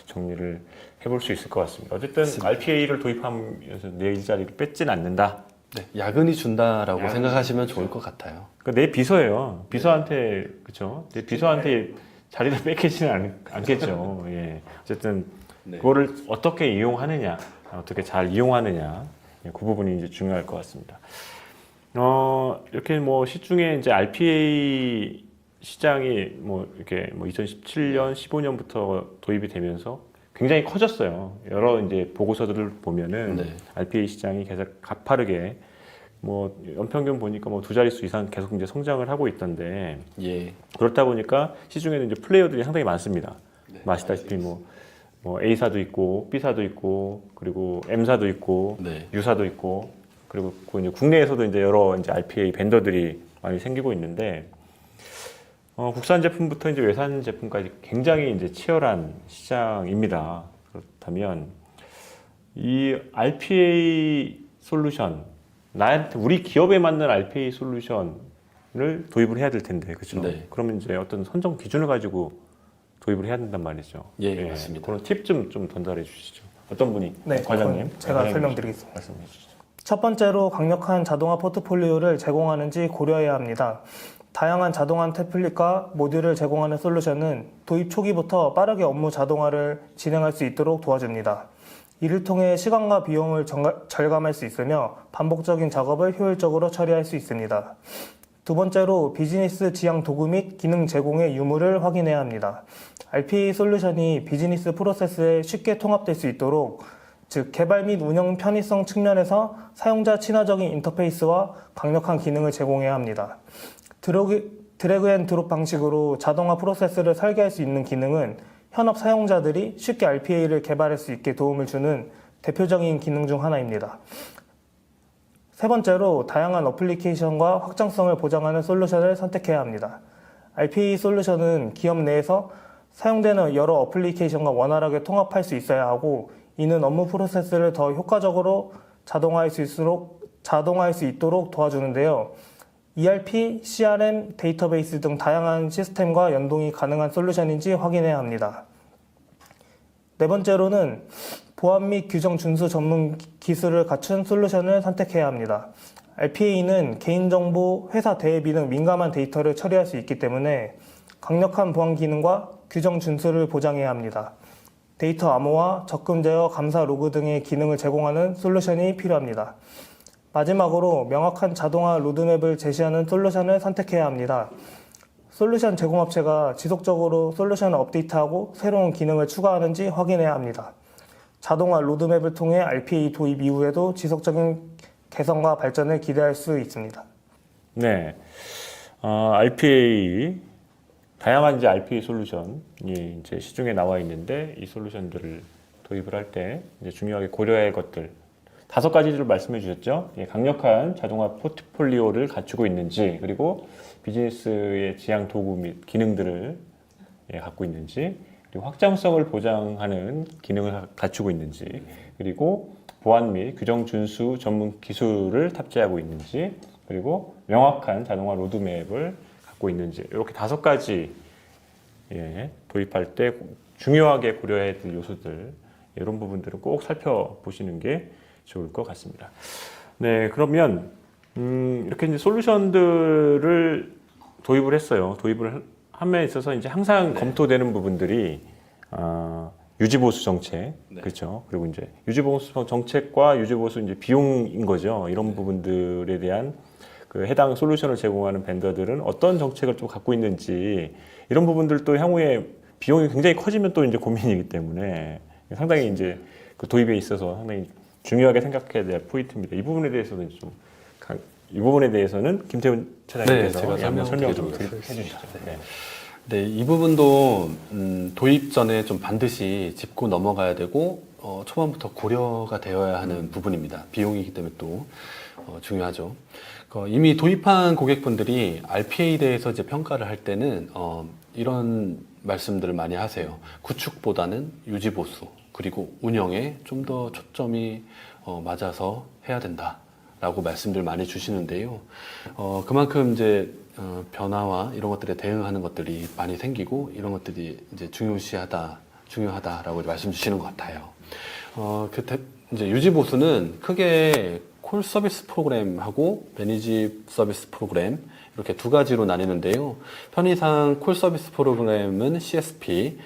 정리를 해볼 수 있을 것 같습니다. 어쨌든 맞습니다. RPA를 도입하면서 내 일자리를 뺏진 않는다. 네, 야근이 준다라고 야근이 생각하시면 좋을 것 같아요. 그러니까 내 비서예요. 비서한테 그렇죠. 내 비서한테 자리를 뺏기지는 않겠죠. 예. 어쨌든 네. 그거를 어떻게 이용하느냐, 어떻게 잘 이용하느냐, 그 부분이 이제 중요할 것 같습니다. 이렇게 뭐 시중에 이제 RPA 시장이 이렇게 2017년, 15년부터 도입이 되면서 굉장히 커졌어요. 여러 이제 보고서들을 보면은 네. RPA 시장이 계속 가파르게 연평균 보니까 두 자릿수 이상 계속 이제 성장을 하고 있던데 예. 그렇다 보니까 시중에는 이제 플레이어들이 상당히 많습니다. 네, 아시다시피 A사도 있고 B사도 있고 그리고 M사도 있고 네. U사도 있고 그리고 그 이제 국내에서도 이제 여러 이제 RPA 벤더들이 많이 생기고 있는데 국산 제품부터 이제 외산 제품까지 굉장히 이제 치열한 시장입니다. 그렇다면 이 RPA 솔루션 우리 기업에 맞는 RPA 솔루션을 도입을 해야 될 텐데 그렇죠? 네. 그러면 이제 어떤 선정 기준을 가지고 도입을 해야 된단 말이죠. 예, 맞습니다. 그런 팁 좀 전달해 주시죠. 어떤 분이? 네, 과장님. 제가 과장님 설명드리겠습니다. 말씀해 주시죠. 첫 번째로 강력한 자동화 포트폴리오를 제공하는지 고려해야 합니다. 다양한 자동화 템플릿과 모듈을 제공하는 솔루션은 도입 초기부터 빠르게 업무 자동화를 진행할 수 있도록 도와줍니다. 이를 통해 시간과 비용을 절감할 수 있으며 반복적인 작업을 효율적으로 처리할 수 있습니다. 두 번째로 비즈니스 지향 도구 및 기능 제공의 유무를 확인해야 합니다. RPA 솔루션이 비즈니스 프로세스에 쉽게 통합될 수 있도록 즉 개발 및 운영 편의성 측면에서 사용자 친화적인 인터페이스와 강력한 기능을 제공해야 합니다. 드래그 앤 드롭 방식으로 자동화 프로세스를 설계할 수 있는 기능은 현업 사용자들이 쉽게 RPA를 개발할 수 있게 도움을 주는 대표적인 기능 중 하나입니다. 세 번째로 다양한 어플리케이션과 확장성을 보장하는 솔루션을 선택해야 합니다. RPA 솔루션은 기업 내에서 사용되는 여러 어플리케이션과 원활하게 통합할 수 있어야 하고 이는 업무 프로세스를 더 효과적으로 자동화할 수 있도록 도와주는데요. ERP, CRM, 데이터베이스 등 다양한 시스템과 연동이 가능한 솔루션인지 확인해야 합니다. 네 번째로는 보안 및 규정 준수 전문 기술을 갖춘 솔루션을 선택해야 합니다. RPA는 개인정보, 회사 대외비 등 민감한 데이터를 처리할 수 있기 때문에 강력한 보안 기능과 규정 준수를 보장해야 합니다. 데이터 암호화, 적금 제어, 감사 로그 등의 기능을 제공하는 솔루션이 필요합니다. 마지막으로 명확한 자동화 로드맵을 제시하는 솔루션을 선택해야 합니다. 솔루션 제공업체가 지속적으로 솔루션을 업데이트하고 새로운 기능을 추가하는지 확인해야 합니다. 자동화 로드맵을 통해 RPA 도입 이후에도 지속적인 개선과 발전을 기대할 수 있습니다. 네, RPA 다양한 이제 RPA 솔루션이 이제 시중에 나와 있는데 이 솔루션들을 도입을 할 때 이제 중요하게 고려해야 할 것들 5가지를 말씀해 주셨죠. 강력한 자동화 포트폴리오를 갖추고 있는지, 그리고 비즈니스의 지향 도구 및 기능들을 갖고 있는지, 그리고 확장성을 보장하는 기능을 갖추고 있는지, 그리고 보안 및 규정 준수 전문 기술을 탑재하고 있는지, 그리고 명확한 자동화 로드맵을 갖고 있는지, 이렇게 5가지 도입할 때 중요하게 고려해야 될 요소들, 이런 부분들은 꼭 살펴보시는 게 좋을 것 같습니다. 네, 그러면 이렇게 이제 솔루션들을 도입을 했어요. 도입을 함에 있어서 이제 항상 검토되는 부분들이 유지보수 정책, 그렇죠. 그리고 이제 유지보수 정책과 유지보수 이제 비용인 거죠. 이런 부분들에 대한 그 해당 솔루션을 제공하는 벤더들은 어떤 정책을 좀 갖고 있는지 이런 부분들도 향후에 비용이 굉장히 커지면 또 이제 고민이기 때문에 상당히 이제 그 도입에 있어서 상당히 중요하게 생각해야 될 포인트입니다. 이 부분에 대해서는 이 부분에 대해서는 김태훈 차장님께서 제가 한번 설명 좀 설명드리도록 해주시죠. 네. 네, 이 부분도 도입 전에 좀 반드시 짚고 넘어가야 되고 초반부터 고려가 되어야 하는 부분입니다. 비용이기 때문에 또 중요하죠. 이미 도입한 고객분들이 RPA에 대해서 이제 평가를 할 때는 이런 말씀들을 많이 하세요. 구축보다는 유지 보수 그리고 운영에 좀 더 초점이 맞아서 해야 된다라고 말씀들 많이 주시는데요. 그만큼 이제 변화와 이런 것들에 대응하는 것들이 많이 생기고 이런 것들이 이제 중요하다라고 말씀 주시는 것 같아요. 이제 유지 보수는 크게 콜 서비스 프로그램하고 매니지 서비스 프로그램 이렇게 두 가지로 나뉘는데요. 편의상 콜 서비스 프로그램은 CSP,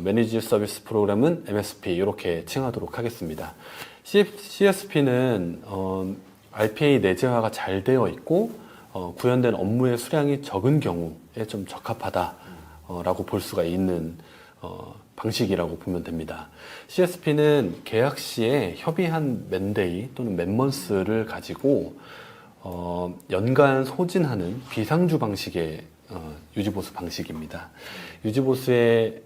매니지 서비스 프로그램은 MSP 이렇게 칭하도록 하겠습니다. CSP는 RPA 내재화가 잘 되어 있고 구현된 업무의 수량이 적은 경우에 좀 적합하다라고 볼 수가 있는 방식이라고 보면 됩니다. CSP는 계약 시에 협의한 맨데이 또는 맨먼스를 가지고 연간 소진하는 비상주 방식의 유지보수 방식입니다. 유지보수의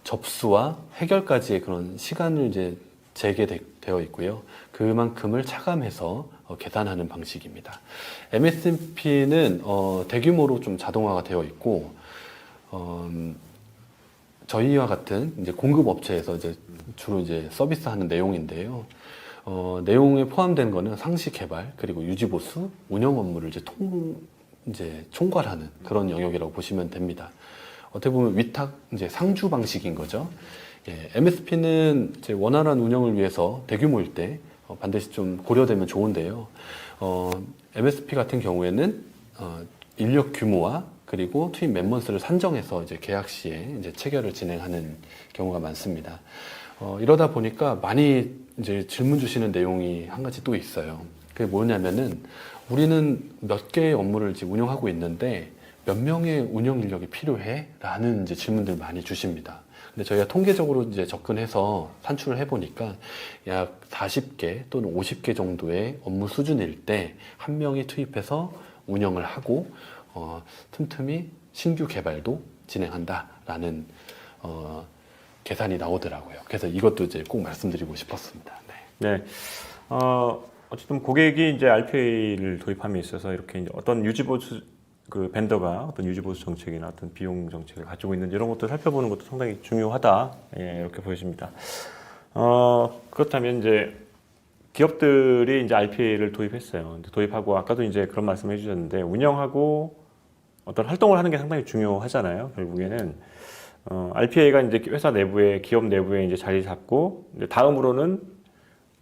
접수와 해결까지의 그런 시간을 이제 재개되어 있고요. 그만큼을 차감해서 계산하는 방식입니다. MSP는 대규모로 좀 자동화가 되어 있고 저희와 같은 이제 공급 업체에서 이제 주로 이제 서비스하는 내용인데요. 내용에 포함된 거는 상시 개발 그리고 유지 보수, 운영 업무를 이제 총괄하는 그런 영역이라고 보시면 됩니다. 어떻게 보면 위탁 이제 상주 방식인 거죠. 예, MSP는 이제 원활한 운영을 위해서 대규모일 때 반드시 좀 고려되면 좋은데요. MSP 같은 경우에는 인력 규모와 그리고 투입 맨먼스를 산정해서 이제 계약 시에 이제 체결을 진행하는 경우가 많습니다. 이러다 보니까 많이 이제 질문 주시는 내용이 한 가지 또 있어요. 그게 뭐냐면은 우리는 몇 개의 업무를 지금 운영하고 있는데 몇 명의 운영 인력이 필요해? 라는 이제 질문들 많이 주십니다. 근데 저희가 통계적으로 이제 접근해서 산출을 해보니까 약 40개 또는 50개 정도의 업무 수준일 때 한 명이 투입해서 운영을 하고 틈틈이 신규 개발도 진행한다라는 계산이 나오더라고요. 그래서 이것도 이제 꼭 말씀드리고 싶었습니다. 네. 네. 어쨌든 고객이 이제 RPA를 도입함에 있어서 이렇게 이제 어떤 유지보수 그 벤더가 어떤 유지보수 정책이나 어떤 비용 정책을 가지고 있는지 이런 것도 살펴보는 것도 상당히 중요하다. 예, 이렇게 보여집니다. 그렇다면 이제 기업들이 이제 RPA를 도입했어요. 도입하고 아까도 이제 그런 말씀을 해주셨는데 운영하고 어떤 활동을 하는 게 상당히 중요하잖아요. 결국에는 RPA가 이제 회사 내부에 기업 내부에 이제 자리 잡고 이제 다음으로는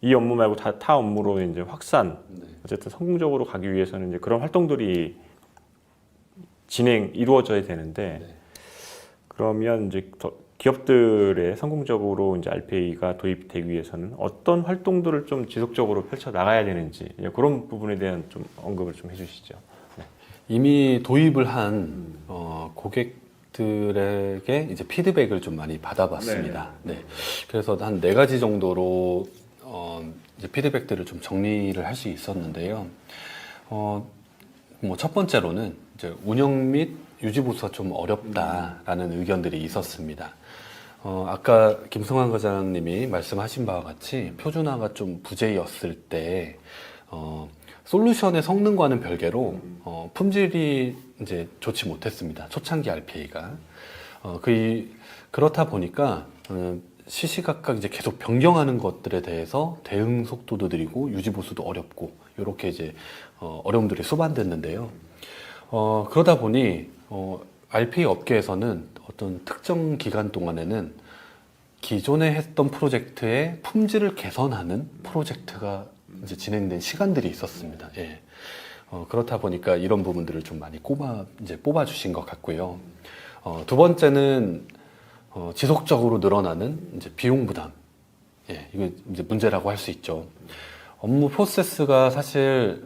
이 업무 말고 타 업무로 이제 확산. 어쨌든 성공적으로 가기 위해서는 이제 그런 활동들이 이루어져야 되는데 그러면 이제 기업들의 성공적으로 이제 RPA가 도입되기 위해서는 어떤 활동들을 좀 지속적으로 펼쳐 나가야 되는지 그런 부분에 대한 좀 언급을 좀 해주시죠. 네. 이미 도입을 한 고객들에게 이제 피드백을 좀 많이 받아봤습니다. 네. 그래서 한 4가지 정도로 이제 피드백들을 좀 정리를 할 수 있었는데요. 뭐 첫 번째로는 이제 운영 및 유지 보수가 좀 어렵다라는 의견들이 있었습니다. 아까 김승환 과장님이 말씀하신 바와 같이 표준화가 좀 부재였을 때 솔루션의 성능과는 별개로 품질이 이제 좋지 못했습니다. 초창기 RPA가 그렇다 보니까 시시각각 이제 계속 변경하는 것들에 대해서 대응 속도도 느리고 유지 보수도 어렵고 이렇게 이제 어려움들이 수반됐는데요. 그러다 보니 RPA 업계에서는 어떤 특정 기간 동안에는 기존에 했던 프로젝트의 품질을 개선하는 프로젝트가 이제 진행된 시간들이 있었습니다. 예. 그렇다 보니까 이런 부분들을 좀 많이 뽑아 주신 것 같고요. 두 번째는 지속적으로 늘어나는 이제 비용 부담. 예, 이거 이제 문제라고 할 수 있죠. 업무 프로세스가 사실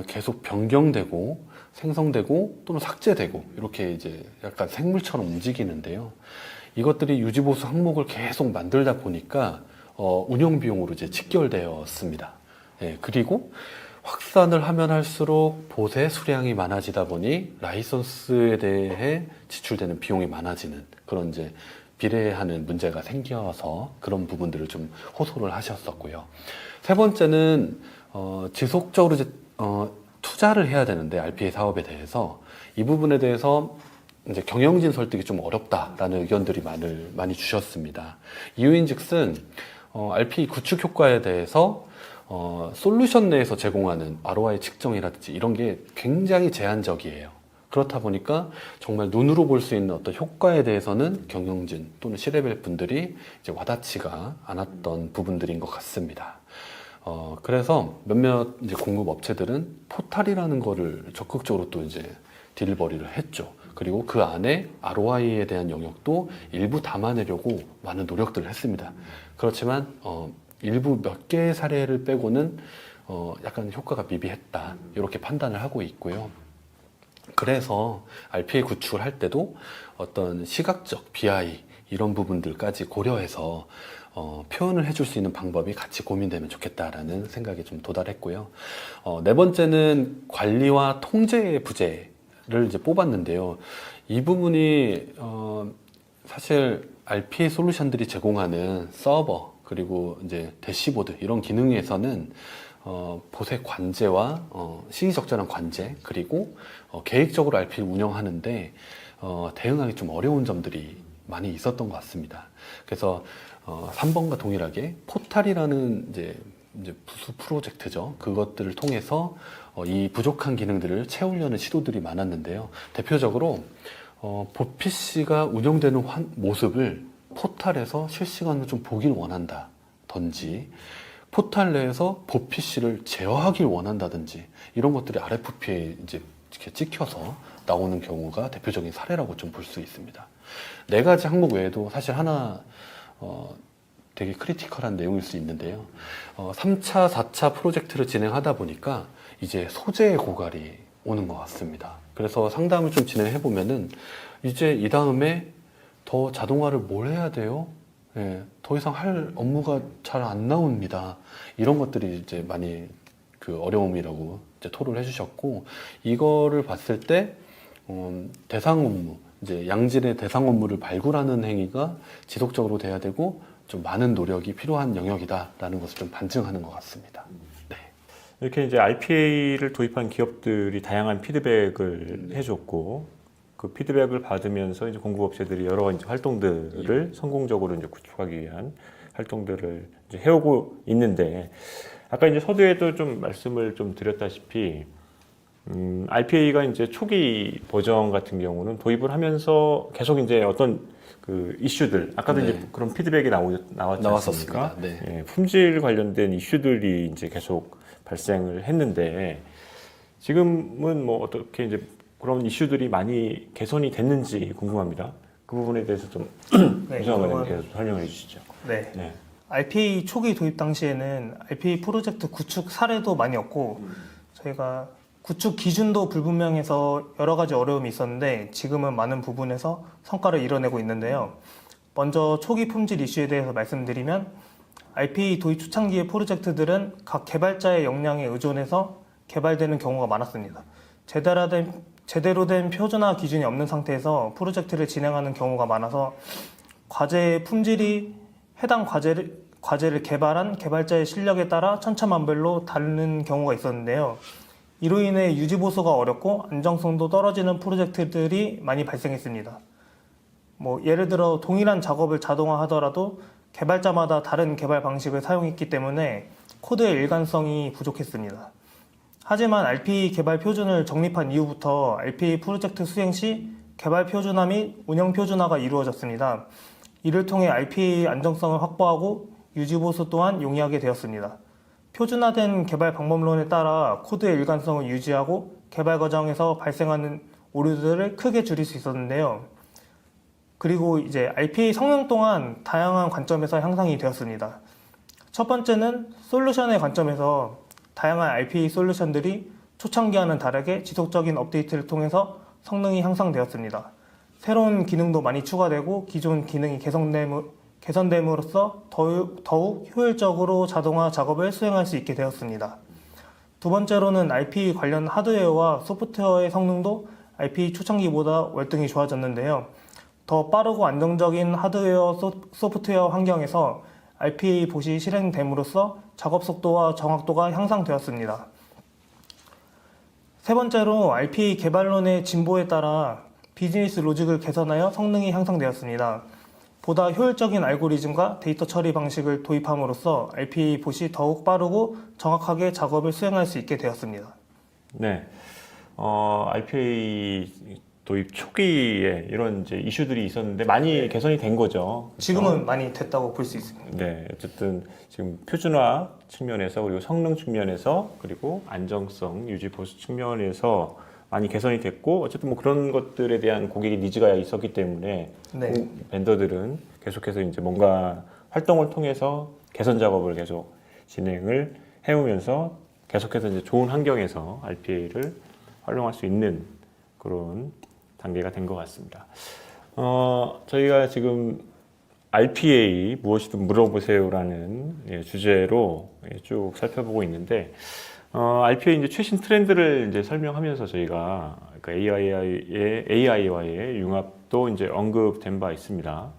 계속 변경되고 생성되고 또는 삭제되고 이렇게 이제 약간 생물처럼 움직이는데요. 이것들이 유지보수 항목을 계속 만들다 보니까 운영 비용으로 이제 직결되었습니다. 예, 그리고 확산을 하면 할수록 보세 수량이 많아지다 보니 라이선스에 대해 지출되는 비용이 많아지는 그런 이제 비례하는 문제가 생겨서 그런 부분들을 좀 호소를 하셨었고요. 세 번째는 지속적으로 이제 투자를 해야 되는데 RPA 사업에 대해서 이 부분에 대해서 이제 경영진 설득이 좀 어렵다라는 의견들이 많이 주셨습니다. 이유인즉슨 RPA 구축 효과에 대해서 솔루션 내에서 제공하는 ROI 측정이라든지 이런 게 굉장히 제한적이에요. 그렇다 보니까 정말 눈으로 볼 수 있는 어떤 효과에 대해서는 경영진 또는 C레벨 분들이 이제 와닿지가 않았던 부분들인 것 같습니다. 그래서 몇몇 이제 공급 업체들은 포탈이라는 거를 적극적으로 또 이제 딜버리를 했죠. 그리고 그 안에 ROI에 대한 영역도 일부 담아내려고 많은 노력들을 했습니다. 그렇지만 일부 몇 개의 사례를 빼고는 약간 효과가 미비했다 이렇게 판단을 하고 있고요. 그래서 RPA 구축을 할 때도 어떤 시각적 BI 이런 부분들까지 고려해서 표현을 해줄 수 있는 방법이 같이 고민되면 좋겠다라는 생각에 좀 도달했고요. 네 번째는 관리와 통제 부재를 이제 뽑았는데요. 이 부분이 사실 RPA 솔루션들이 제공하는 서버 그리고 이제 대시보드 이런 기능에서는 보세 관제와 시기적절한 관제 그리고 계획적으로 RP를 운영하는데 대응하기 좀 어려운 점들이 많이 있었던 것 같습니다. 그래서 3번과 동일하게 포탈이라는 이제 부수 프로젝트죠. 그것들을 통해서 이 부족한 기능들을 채우려는 시도들이 많았는데요. 대표적으로 보PC가 운영되는 모습을 포탈에서 실시간으로 좀 보길 원한다든지 포탈 내에서 보PC를 제어하길 원한다든지 이런 것들이 RFP에 이제 이렇게 찍혀서 나오는 경우가 대표적인 사례라고 좀 볼 수 있습니다. 네 가지 항목 외에도 사실 하나 되게 크리티컬한 내용일 수 있는데요. 3차, 4차 프로젝트를 진행하다 보니까 이제 소재의 고갈이 오는 것 같습니다. 그래서 상담을 좀 진행해 보면은 이제 이 다음에 더 자동화를 뭘 해야 돼요? 예, 더 이상 할 업무가 잘 안 나옵니다. 이런 것들이 이제 많이 그 어려움이라고 이제 토로를 해주셨고, 이거를 봤을 때 대상 업무, 이제 양질의 대상 업무를 발굴하는 행위가 지속적으로 돼야 되고 좀 많은 노력이 필요한 영역이다라는 것을 좀 반증하는 것 같습니다. 네. 이렇게 이제 RPA를 도입한 기업들이 다양한 피드백을 해줬고, 그 피드백을 받으면서 이제 공급업체들이 여러 이제 활동들을 성공적으로 이제 구축하기 위한 활동들을 이제 해오고 있는데, 아까 이제 서두에도 좀 말씀을 좀 드렸다시피, RPA가 이제 초기 버전 같은 경우는 도입을 하면서 계속 이제 어떤 그 이슈들, 아까도 네. 이제 그런 피드백이 나왔지 않습니까? 네. 예, 품질 관련된 이슈들이 이제 계속 발생을 했는데, 지금은 뭐 어떻게 이제 그런 이슈들이 많이 개선이 됐는지 궁금합니다. 그 부분에 대해서 좀 네, 유성원 의원님께서 설명해 주시죠. 네. 네. RPA 초기 도입 당시에는 RPA 프로젝트 구축 사례도 많이 없고 저희가 구축 기준도 불분명해서 여러 가지 어려움이 있었는데 지금은 많은 부분에서 성과를 이뤄내고 있는데요. 먼저 초기 품질 이슈에 대해서 말씀드리면 RPA 도입 초창기의 프로젝트들은 각 개발자의 역량에 의존해서 개발되는 경우가 많았습니다. 제대로 된 표준화 기준이 없는 상태에서 프로젝트를 진행하는 경우가 많아서 과제의 품질이 해당 과제를 개발한 개발자의 실력에 따라 천차만별로 다른 경우가 있었는데요. 이로 인해 유지보수가 어렵고 안정성도 떨어지는 프로젝트들이 많이 발생했습니다. 예를 들어 동일한 작업을 자동화하더라도 개발자마다 다른 개발 방식을 사용했기 때문에 코드의 일관성이 부족했습니다. 하지만 RPA 개발 표준을 정립한 이후부터 RPA 프로젝트 수행 시 개발 표준화 및 운영 표준화가 이루어졌습니다. 이를 통해 RPA 안정성을 확보하고 유지보수 또한 용이하게 되었습니다. 표준화된 개발 방법론에 따라 코드의 일관성을 유지하고 개발 과정에서 발생하는 오류들을 크게 줄일 수 있었는데요. 그리고 이제 RPA 성능 또한 다양한 관점에서 향상이 되었습니다. 첫 번째는 솔루션의 관점에서 다양한 RPA 솔루션들이 초창기와는 다르게 지속적인 업데이트를 통해서 성능이 향상되었습니다. 새로운 기능도 많이 추가되고 기존 기능이 개선됨으로써 더욱 효율적으로 자동화 작업을 수행할 수 있게 되었습니다. 두 번째로는 RPA 관련 하드웨어와 소프트웨어의 성능도 RPA 초창기보다 월등히 좋아졌는데요. 더 빠르고 안정적인 하드웨어 소프트웨어 환경에서 RPA 봇이 실행됨으로써 작업 속도와 정확도가 향상되었습니다. 세 번째로 RPA 개발론의 진보에 따라 비즈니스 로직을 개선하여 성능이 향상되었습니다. 보다 효율적인 알고리즘과 데이터 처리 방식을 도입함으로써 RPA 봇이 더욱 빠르고 정확하게 작업을 수행할 수 있게 되었습니다. 네. RPA 도입 초기에 이런 이제 이슈들이 있었는데 많이 개선이 된 거죠. 그렇죠? 지금은 많이 됐다고 볼 수 있습니다. 네, 어쨌든 지금 표준화 측면에서 그리고 성능 측면에서 그리고 안정성 유지 보수 측면에서 많이 개선이 됐고 어쨌든 뭐 그런 것들에 대한 고객의 니즈가 있었기 때문에 네. 벤더들은 계속해서 이제 뭔가 활동을 통해서 개선 작업을 계속 진행을 해오면서 계속해서 이제 좋은 환경에서 RPA를 활용할 수 있는 그런 단계가 된 것 같습니다. 저희가 지금 RPA 무엇이든 물어보세요라는 주제로 쭉 살펴보고 있는데 RPA 이제 최신 트렌드를 이제 설명하면서 저희가 그 AI와의 융합도 이제 언급된 바 있습니다.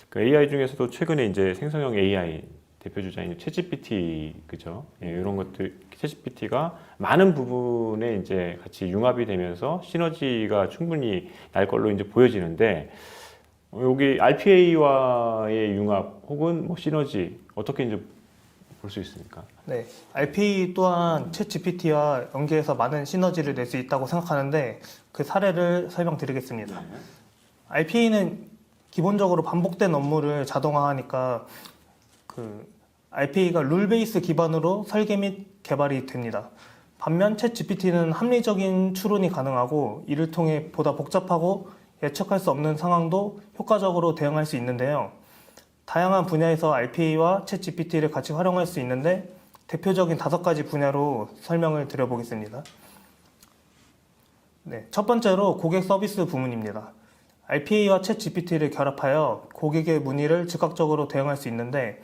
그 AI 중에서도 최근에 이제 생성형 AI 대표 주자인 챗GPT 그죠? 이런 것들 챗GPT가 많은 부분에 이제 같이 융합이 되면서 시너지가 충분히 날 걸로 이제 보여지는데 여기 RPA와의 융합 혹은 뭐 시너지 어떻게 이제 볼 수 있습니까? 네, RPA 또한 챗GPT와 연계해서 많은 시너지를 낼 수 있다고 생각하는데 그 사례를 설명드리겠습니다. RPA는 기본적으로 반복된 업무를 자동화하니까 RPA가 룰 베이스 기반으로 설계 및 개발이 됩니다. 반면 챗GPT는 합리적인 추론이 가능하고 이를 통해 보다 복잡하고 예측할 수 없는 상황도 효과적으로 대응할 수 있는데요. 다양한 분야에서 RPA와 챗GPT를 같이 활용할 수 있는데 대표적인 5가지 분야로 설명을 드려보겠습니다. 네, 첫 번째로 고객 서비스 부문입니다. RPA와 챗GPT를 결합하여 고객의 문의를 즉각적으로 대응할 수 있는데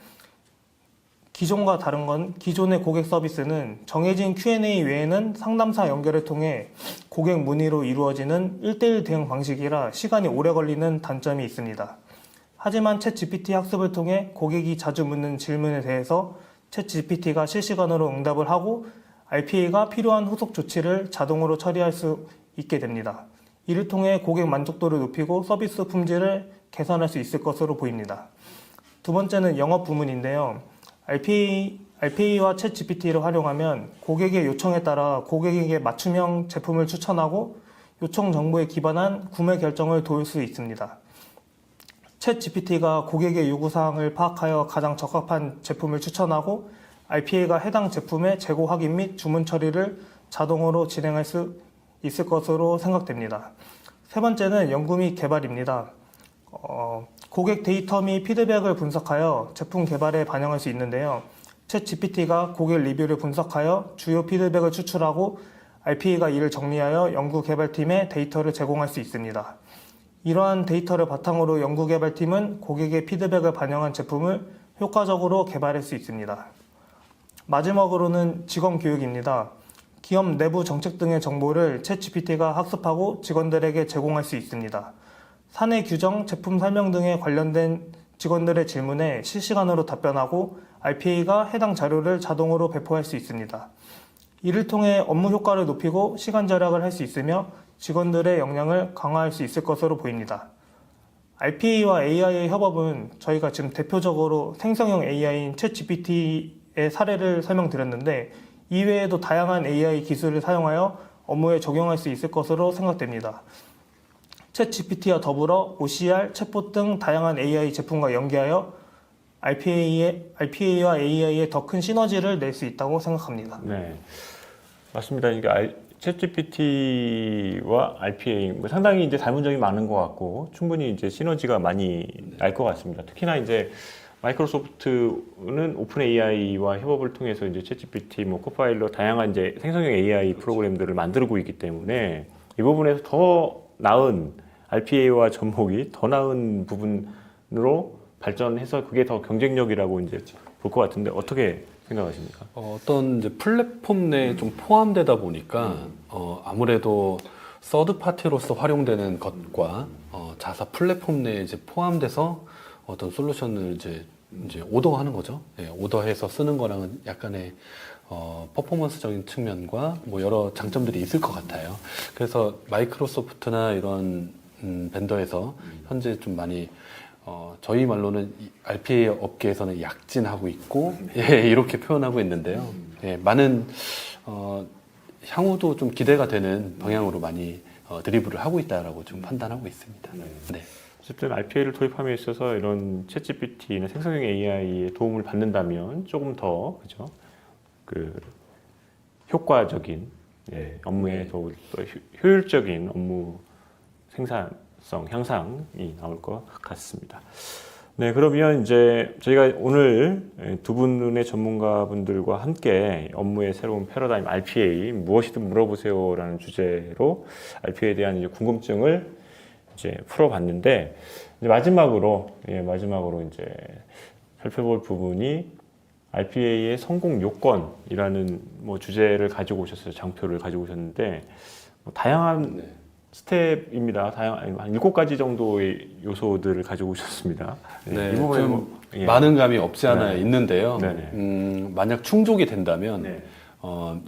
기존과 다른 건 기존의 고객 서비스는 정해진 Q&A 외에는 상담사 연결을 통해 고객 문의로 이루어지는 1:1 대응 방식이라 시간이 오래 걸리는 단점이 있습니다. 하지만 챗GPT 학습을 통해 고객이 자주 묻는 질문에 대해서 챗GPT가 실시간으로 응답을 하고 RPA가 필요한 후속 조치를 자동으로 처리할 수 있게 됩니다. 이를 통해 고객 만족도를 높이고 서비스 품질을 개선할 수 있을 것으로 보입니다. 두 번째는 영업 부문인데요. RPA와 챗GPT를 활용하면 고객의 요청에 따라 고객에게 맞춤형 제품을 추천하고 요청 정보에 기반한 구매 결정을 도울 수 있습니다. 챗GPT가 고객의 요구사항을 파악하여 가장 적합한 제품을 추천하고 RPA가 해당 제품의 재고 확인 및 주문 처리를 자동으로 진행할 수 있을 것으로 생각됩니다. 세 번째는 연구 및 개발입니다. 고객 데이터 및 피드백을 분석하여 제품 개발에 반영할 수 있는데요. 챗GPT가 고객 리뷰를 분석하여 주요 피드백을 추출하고 RPA가 이를 정리하여 연구 개발팀에 데이터를 제공할 수 있습니다. 이러한 데이터를 바탕으로 연구 개발팀은 고객의 피드백을 반영한 제품을 효과적으로 개발할 수 있습니다. 마지막으로는 직원 교육입니다. 기업 내부 정책 등의 정보를 챗GPT가 학습하고 직원들에게 제공할 수 있습니다. 사내 규정, 제품 설명 등에 관련된 직원들의 질문에 실시간으로 답변하고 RPA가 해당 자료를 자동으로 배포할 수 있습니다. 이를 통해 업무 효과를 높이고 시간 절약을 할 수 있으며 직원들의 역량을 강화할 수 있을 것으로 보입니다. RPA와 AI의 협업은 저희가 지금 대표적으로 생성형 AI인 챗GPT의 사례를 설명드렸는데 이외에도 다양한 AI 기술을 사용하여 업무에 적용할 수 있을 것으로 생각됩니다. 챗GPT와 더불어 OCR, 챗봇 등 다양한 AI 제품과 연계하여 RPA와 AI의 더 큰 시너지를 낼 수 있다고 생각합니다. 네, 맞습니다. 그러니까 챗GPT와 RPA 상당히 이제 닮은 점이 많은 것 같고 충분히 이제 시너지가 많이 날 것 같습니다. 특히나 이제 마이크로소프트는 오픈 AI와 협업을 통해서 이제 챗GPT, 뭐 코파일럿 다양한 이제 생성형 AI 프로그램들을 만들고 있기 때문에 이 부분에서 더 나은 RPA와 접목이 더 나은 부분으로 발전해서 그게 더 경쟁력이라고 이제 볼 것 같은데 어떻게 생각하십니까? 어떤 이제 플랫폼 내에 좀 포함되다 보니까 아무래도 서드 파티로서 활용되는 것과 자사 플랫폼 내에 이제 포함돼서 어떤 솔루션을 이제 오더하는 거죠. 예, 오더해서 쓰는 거랑은 약간의 퍼포먼스적인 측면과 뭐 여러 장점들이 있을 것 같아요. 그래서 마이크로소프트나 이런 벤더에서 현재 좀 많이 저희 말로는 이 RPA 업계에서는 약진하고 있고 예, 이렇게 표현하고 있는데요. 예, 많은 향후도 좀 기대가 되는 방향으로 많이 드리블을 하고 있다라고 좀 판단하고 있습니다. 네. 어쨌든 RPA를 도입함에 있어서 이런 챗GPT나 생성형 AI의 도움을 받는다면 조금 더 그죠? 그 효과적인 업무에 더 효율적인 업무 생산성 향상이 나올 것 같습니다. 네, 그러면 이제 저희가 오늘 두 분의 전문가분들과 함께 업무의 새로운 패러다임 RPA 무엇이든 물어보세요라는 주제로 RPA에 대한 이제 궁금증을 이제 풀어봤는데 이제 마지막으로 이제 살펴볼 부분이 RPA의 성공 요건이라는 뭐 주제를 가지고 오셨어요. 장표를 가지고 오셨는데 뭐 다양한 스텝입니다. 다양한 한 7가지 정도의 요소들을 가지고 오셨습니다. 네, 이 부분에 좀 많은 감이 없지 않아 네. 있는데요. 네네. 만약 충족이 된다면 네.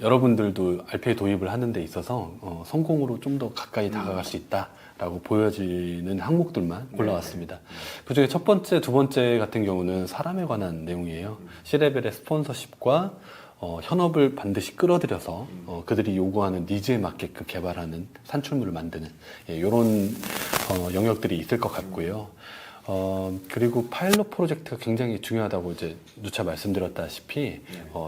여러분들도 RPA 도입을 하는 데 있어서 성공으로 좀 더 가까이 다가갈 수 있다라고 보여지는 항목들만 골라왔습니다. 그중에 첫 번째, 두 번째 같은 경우는 사람에 관한 내용이에요. C레벨의 스폰서십과 현업을 반드시 끌어들여서 그들이 요구하는 니즈에 맞게끔 개발하는 산출물을 만드는 이런 영역들이 있을 것 같고요. 그리고 파일럿 프로젝트가 굉장히 중요하다고 이제 누차 말씀드렸다시피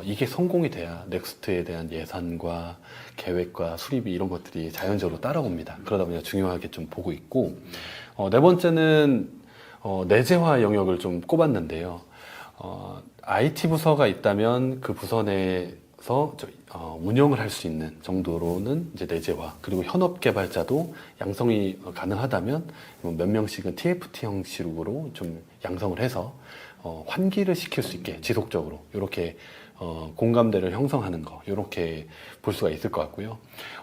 이게 성공이 돼야 넥스트에 대한 예산과 계획과 수립이 이런 것들이 자연적으로 따라옵니다. 그러다 보니까 중요하게 좀 보고 있고 네 번째는 내재화 영역을 좀 꼽았는데요. IT 부서가 있다면 그 부서 내에서 운영을 할 수 있는 정도로는 이제 내재화, 그리고 현업 개발자도 양성이 가능하다면 몇 명씩은 TFT 형식으로 좀 양성을 해서 환기를 시킬 수 있게 지속적으로 이렇게 공감대를 형성하는 거 이렇게 볼 수가 있을 것 같고요.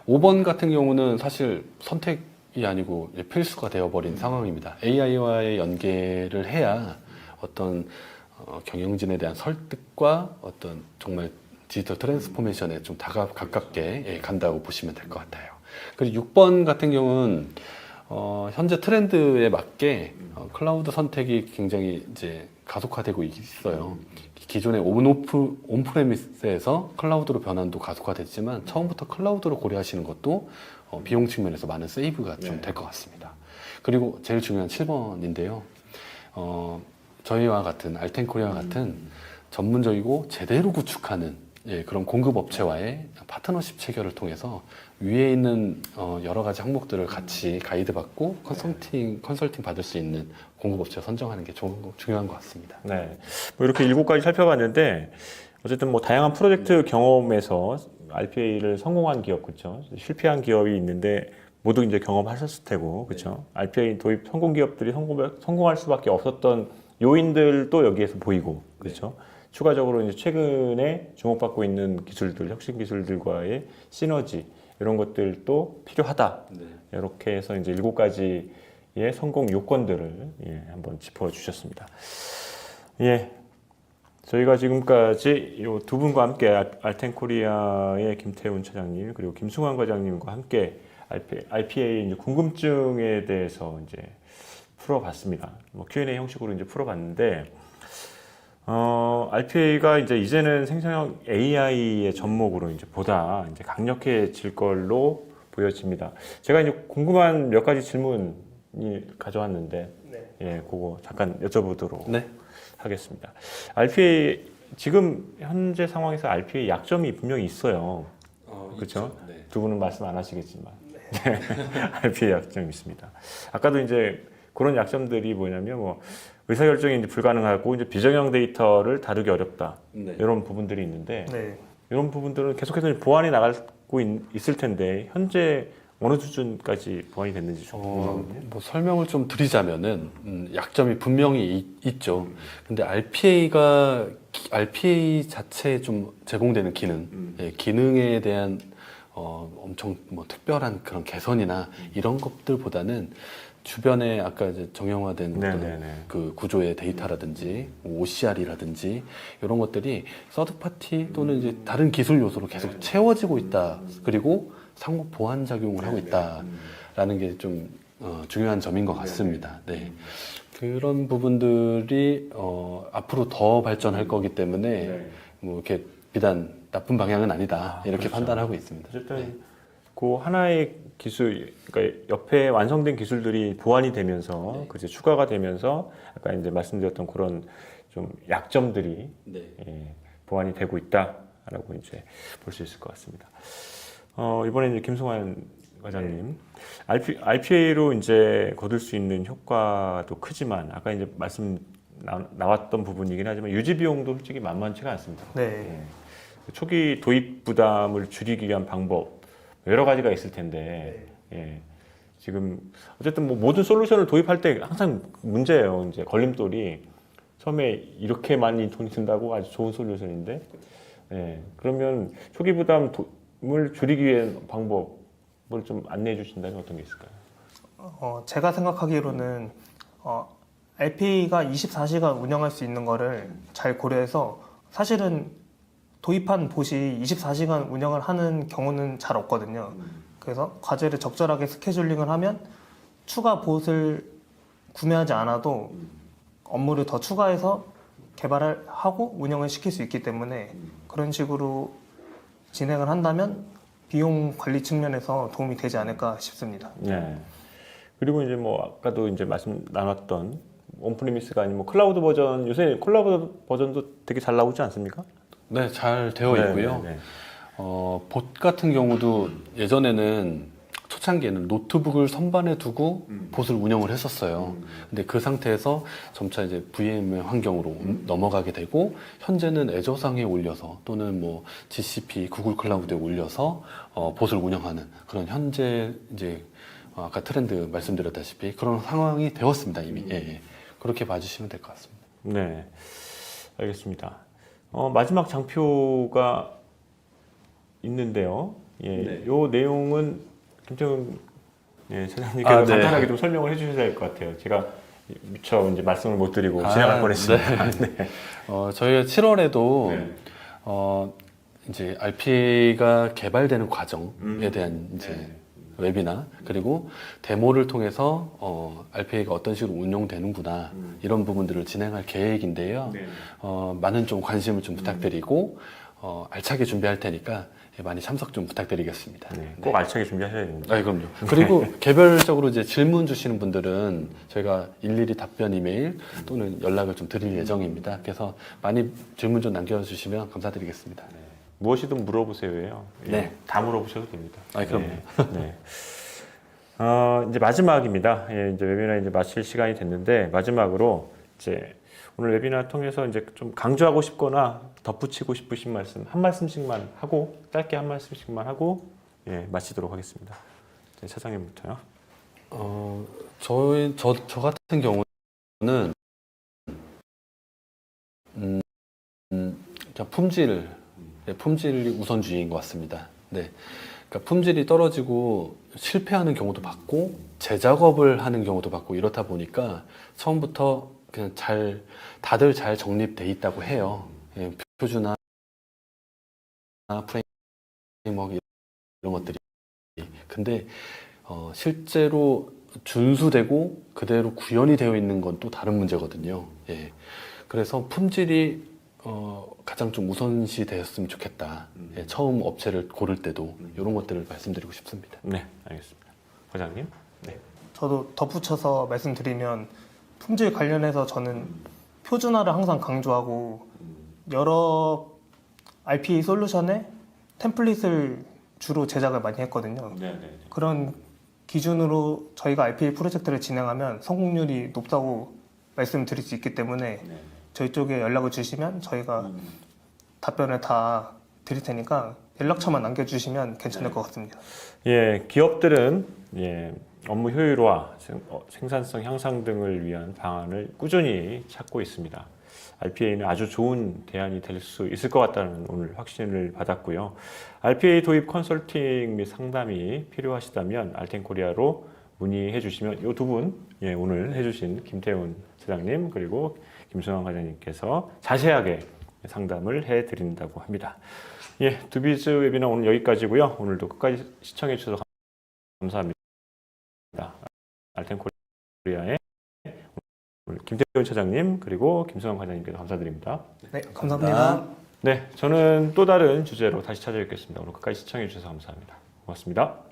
5번 같은 경우는 사실 선택이 아니고 필수가 되어버린 상황입니다. AI와의 연계를 해야 어떤 경영진에 대한 설득과 어떤 정말 디지털 트랜스포메이션에 좀 가깝게 간다고 보시면 될 것 같아요. 그리고 6번 같은 경우는 현재 트렌드에 맞게 클라우드 선택이 굉장히 이제 가속화되고 있어요. 기존의 온프레미스에서 클라우드로 변환도 가속화됐지만 처음부터 클라우드로 고려하시는 것도 비용 측면에서 많은 세이브가 좀 될 것 같습니다. 그리고 제일 중요한 7번인데요. 저희와 같은 알텐코리아와 같은 전문적이고 제대로 구축하는 그런 공급 업체와의 파트너십 체결을 통해서 위에 있는 여러 가지 항목들을 같이 가이드 받고 컨설팅 받을 수 있는 공급 업체 선정하는 게 중요한 것 같습니다. 네, 뭐 이렇게 7가지 살펴봤는데 어쨌든 뭐 다양한 프로젝트 경험에서 RPA를 성공한 기업, 그렇죠? 실패한 기업이 있는데 모두 이제 경험하셨을 테고, 그렇죠? RPA 도입 성공 기업들이 성공할 수밖에 없었던 요인들도 여기에서 보이고, 그렇죠? 추가적으로 이제 최근에 주목받고 있는 기술들, 혁신 기술들과의 시너지 이런 것들도 필요하다. 이렇게 해서 이제 7가지의 성공 요건들을 한번 짚어주셨습니다. 예, 저희가 지금까지 이 두 분과 함께 알텐코리아의 김태훈 차장님 그리고 김승환 과장님과 함께 RPA 이제 궁금증에 대해서 이제 풀어봤습니다. 뭐 Q&A 형식으로 이제 풀어봤는데. RPA가 이제는 생성형 AI의 접목으로 이제 보다 이제 강력해질 걸로 보여집니다. 제가 이제 궁금한 몇 가지 질문이 가져왔는데, 그거 잠깐 여쭤보도록 하겠습니다. RPA 지금 현재 상황에서 RPA 약점이 분명히 있어요. 그렇죠? 두 분은 말씀 안 하시겠지만, RPA 약점이 있습니다. 아까도 이제 그런 약점들이 뭐냐면 의사결정이 이제 불가능하고 이제 비정형 데이터를 다루기 어렵다. 네. 이런 부분들이 있는데 네. 이런 부분들은 계속해서 보완이 나가고 있을 텐데 현재 어느 수준까지 보완이 됐는지 좀 궁금하거든요. 뭐 설명을 좀 드리자면은 약점이 분명히 있죠. 근데 RPA 자체에 좀 제공되는 기능, 예, 기능에 대한 엄청 뭐 특별한 그런 개선이나 이런 것들보다는 주변에 아까 이제 정형화된 어떤 네네네. 그 구조의 데이터라든지 OCR이라든지 이런 것들이 서드 파티 또는 이제 다른 기술 요소로 계속 채워지고 있다. 그리고 상호 보완 작용을 하고 있다라는 게 좀 중요한 점인 것 같습니다. 네. 그런 부분들이 앞으로 더 발전할 거기 때문에 뭐 이렇게 비단 나쁜 방향은 아니다 이렇게 그렇죠. 판단하고 있습니다. 어쨌든 네. 그 하나의 기술, 그러니까 옆에 완성된 기술들이 보완이 되면서 그제 추가가 되면서 아까 이제 말씀드렸던 그런 좀 약점들이 네. 보완이 되고 있다라고 이제 볼 수 있을 것 같습니다. 이번에 이제 김승환 과장님, RPA로 이제 거둘 수 있는 효과도 크지만 아까 이제 나왔던 부분이긴 하지만 유지 비용도 솔직히 만만치가 않습니다. 네. 초기 도입 부담을 줄이기 위한 방법 여러 가지가 있을 텐데 지금 어쨌든 뭐 모든 솔루션을 도입할 때 항상 문제예요. 이제 걸림돌이 처음에 이렇게 많이 돈이 든다고 아주 좋은 솔루션인데 그러면 초기 부담을 줄이기 위한 방법을 좀 안내해 주신다면 어떤 게 있을까요? 제가 생각하기로는 RPA가 24시간 운영할 수 있는 거를 잘 고려해서 사실은 도입한 봇이 24시간 운영을 하는 경우는 잘 없거든요. 그래서 과제를 적절하게 스케줄링을 하면 추가 봇을 구매하지 않아도 업무를 더 추가해서 개발을 하고 운영을 시킬 수 있기 때문에 그런 식으로 진행을 한다면 비용 관리 측면에서 도움이 되지 않을까 싶습니다. 네. 그리고 이제 뭐 아까도 이제 말씀 나눴던 온프리미스가 아닌 뭐 클라우드 버전, 요새 클라우드 버전도 되게 잘 나오지 않습니까? 네, 잘 되어 있고요. 네. 봇 같은 경우도 예전에는 초창기에는 노트북을 선반에 두고 봇을 운영을 했었어요. 근데 그 상태에서 점차 이제 VM 환경으로 넘어가게 되고 현재는 애저상에 올려서 또는 뭐 GCP, 구글 클라우드에 올려서 봇을 운영하는 그런 현재 이제 아까 트렌드 말씀드렸다시피 그런 상황이 되었습니다 이미. 예. 그렇게 봐주시면 될 것 같습니다. 네, 알겠습니다. 마지막 장표가 있는데요. 요 내용은 김태훈 사장님께서 간단하게 좀 설명을 해주셔야 될 것 같아요. 제가 미처 이제 말씀을 못 드리고 지나갈 뻔했습니다. 네. 저희가 7월에도 이제 RPA가 개발되는 과정에 대한 이제 웹이나 그리고 데모를 통해서 RPA가 어떤 식으로 운용되는구나 이런 부분들을 진행할 계획인데요. 많은 좀 관심을 좀 부탁드리고 알차게 준비할 테니까 많이 참석 좀 부탁드리겠습니다. 꼭 알차게 준비하셔야 됩니다. 아, 그럼요. 그리고 개별적으로 이제 질문 주시는 분들은 저희가 일일이 답변 이메일 또는 연락을 좀 드릴 예정입니다. 그래서 많이 질문 좀 남겨주시면 감사드리겠습니다. 무엇이든 물어보세요예요. 네. 다 물어보셔도 됩니다. 아, 그럼요. 네. 이제 마지막입니다. 이제 웨비나 이제 마칠 시간이 됐는데 마지막으로 이제 오늘 웨비나 통해서 이제 좀 강조하고 싶거나 덧붙이고 싶으신 말씀 한 말씀씩만 하고 짧게 한 말씀씩만 하고 마치도록 하겠습니다. 차장님부터요. 저 같은 경우는 그냥 품질이 우선주의인 것 같습니다. 네. 그러니까 품질이 떨어지고 실패하는 경우도 봤고 재작업을 하는 경우도 봤고 이렇다 보니까 처음부터 그냥 다들 잘 정립돼 있다고 해요. 표준화, 프레임워크 이런 것들이. 근데 실제로 준수되고 그대로 구현이 되어 있는 건 또 다른 문제거든요. 그래서 품질이 가장 좀 우선시 되었으면 좋겠다. 처음 업체를 고를 때도 이런 것들을 말씀드리고 싶습니다. 네, 알겠습니다. 과장님. 네. 저도 덧붙여서 말씀드리면 품질 관련해서 저는 표준화를 항상 강조하고 여러 RPA 솔루션에 템플릿을 주로 제작을 많이 했거든요. 그런 기준으로 저희가 RPA 프로젝트를 진행하면 성공률이 높다고 말씀드릴 수 있기 때문에 네. 저희 쪽에 연락을 주시면 저희가 답변을 다 드릴 테니까 연락처만 남겨주시면 괜찮을 것 같습니다. 예, 기업들은 업무 효율화, 생산성 향상 등을 위한 방안을 꾸준히 찾고 있습니다. RPA는 아주 좋은 대안이 될 수 있을 것 같다는 오늘 확신을 받았고요. RPA 도입 컨설팅 및 상담이 필요하시다면 알텐코리아로 문의해 주시면 이 두 분, 오늘 해주신 김태훈 사장님 그리고 김승환 과장님께서 자세하게 상담을 해 드린다고 합니다. 예, 두비즈 웨비나 오늘 여기까지고요. 오늘도 끝까지 시청해 주셔서 감사합니다. 알텐코리아의 오늘 김태훈 차장님 그리고 김승환 과장님께도 감사드립니다. 네, 감사합니다. 네, 저는 또 다른 주제로 다시 찾아뵙겠습니다. 오늘 끝까지 시청해 주셔서 감사합니다. 고맙습니다.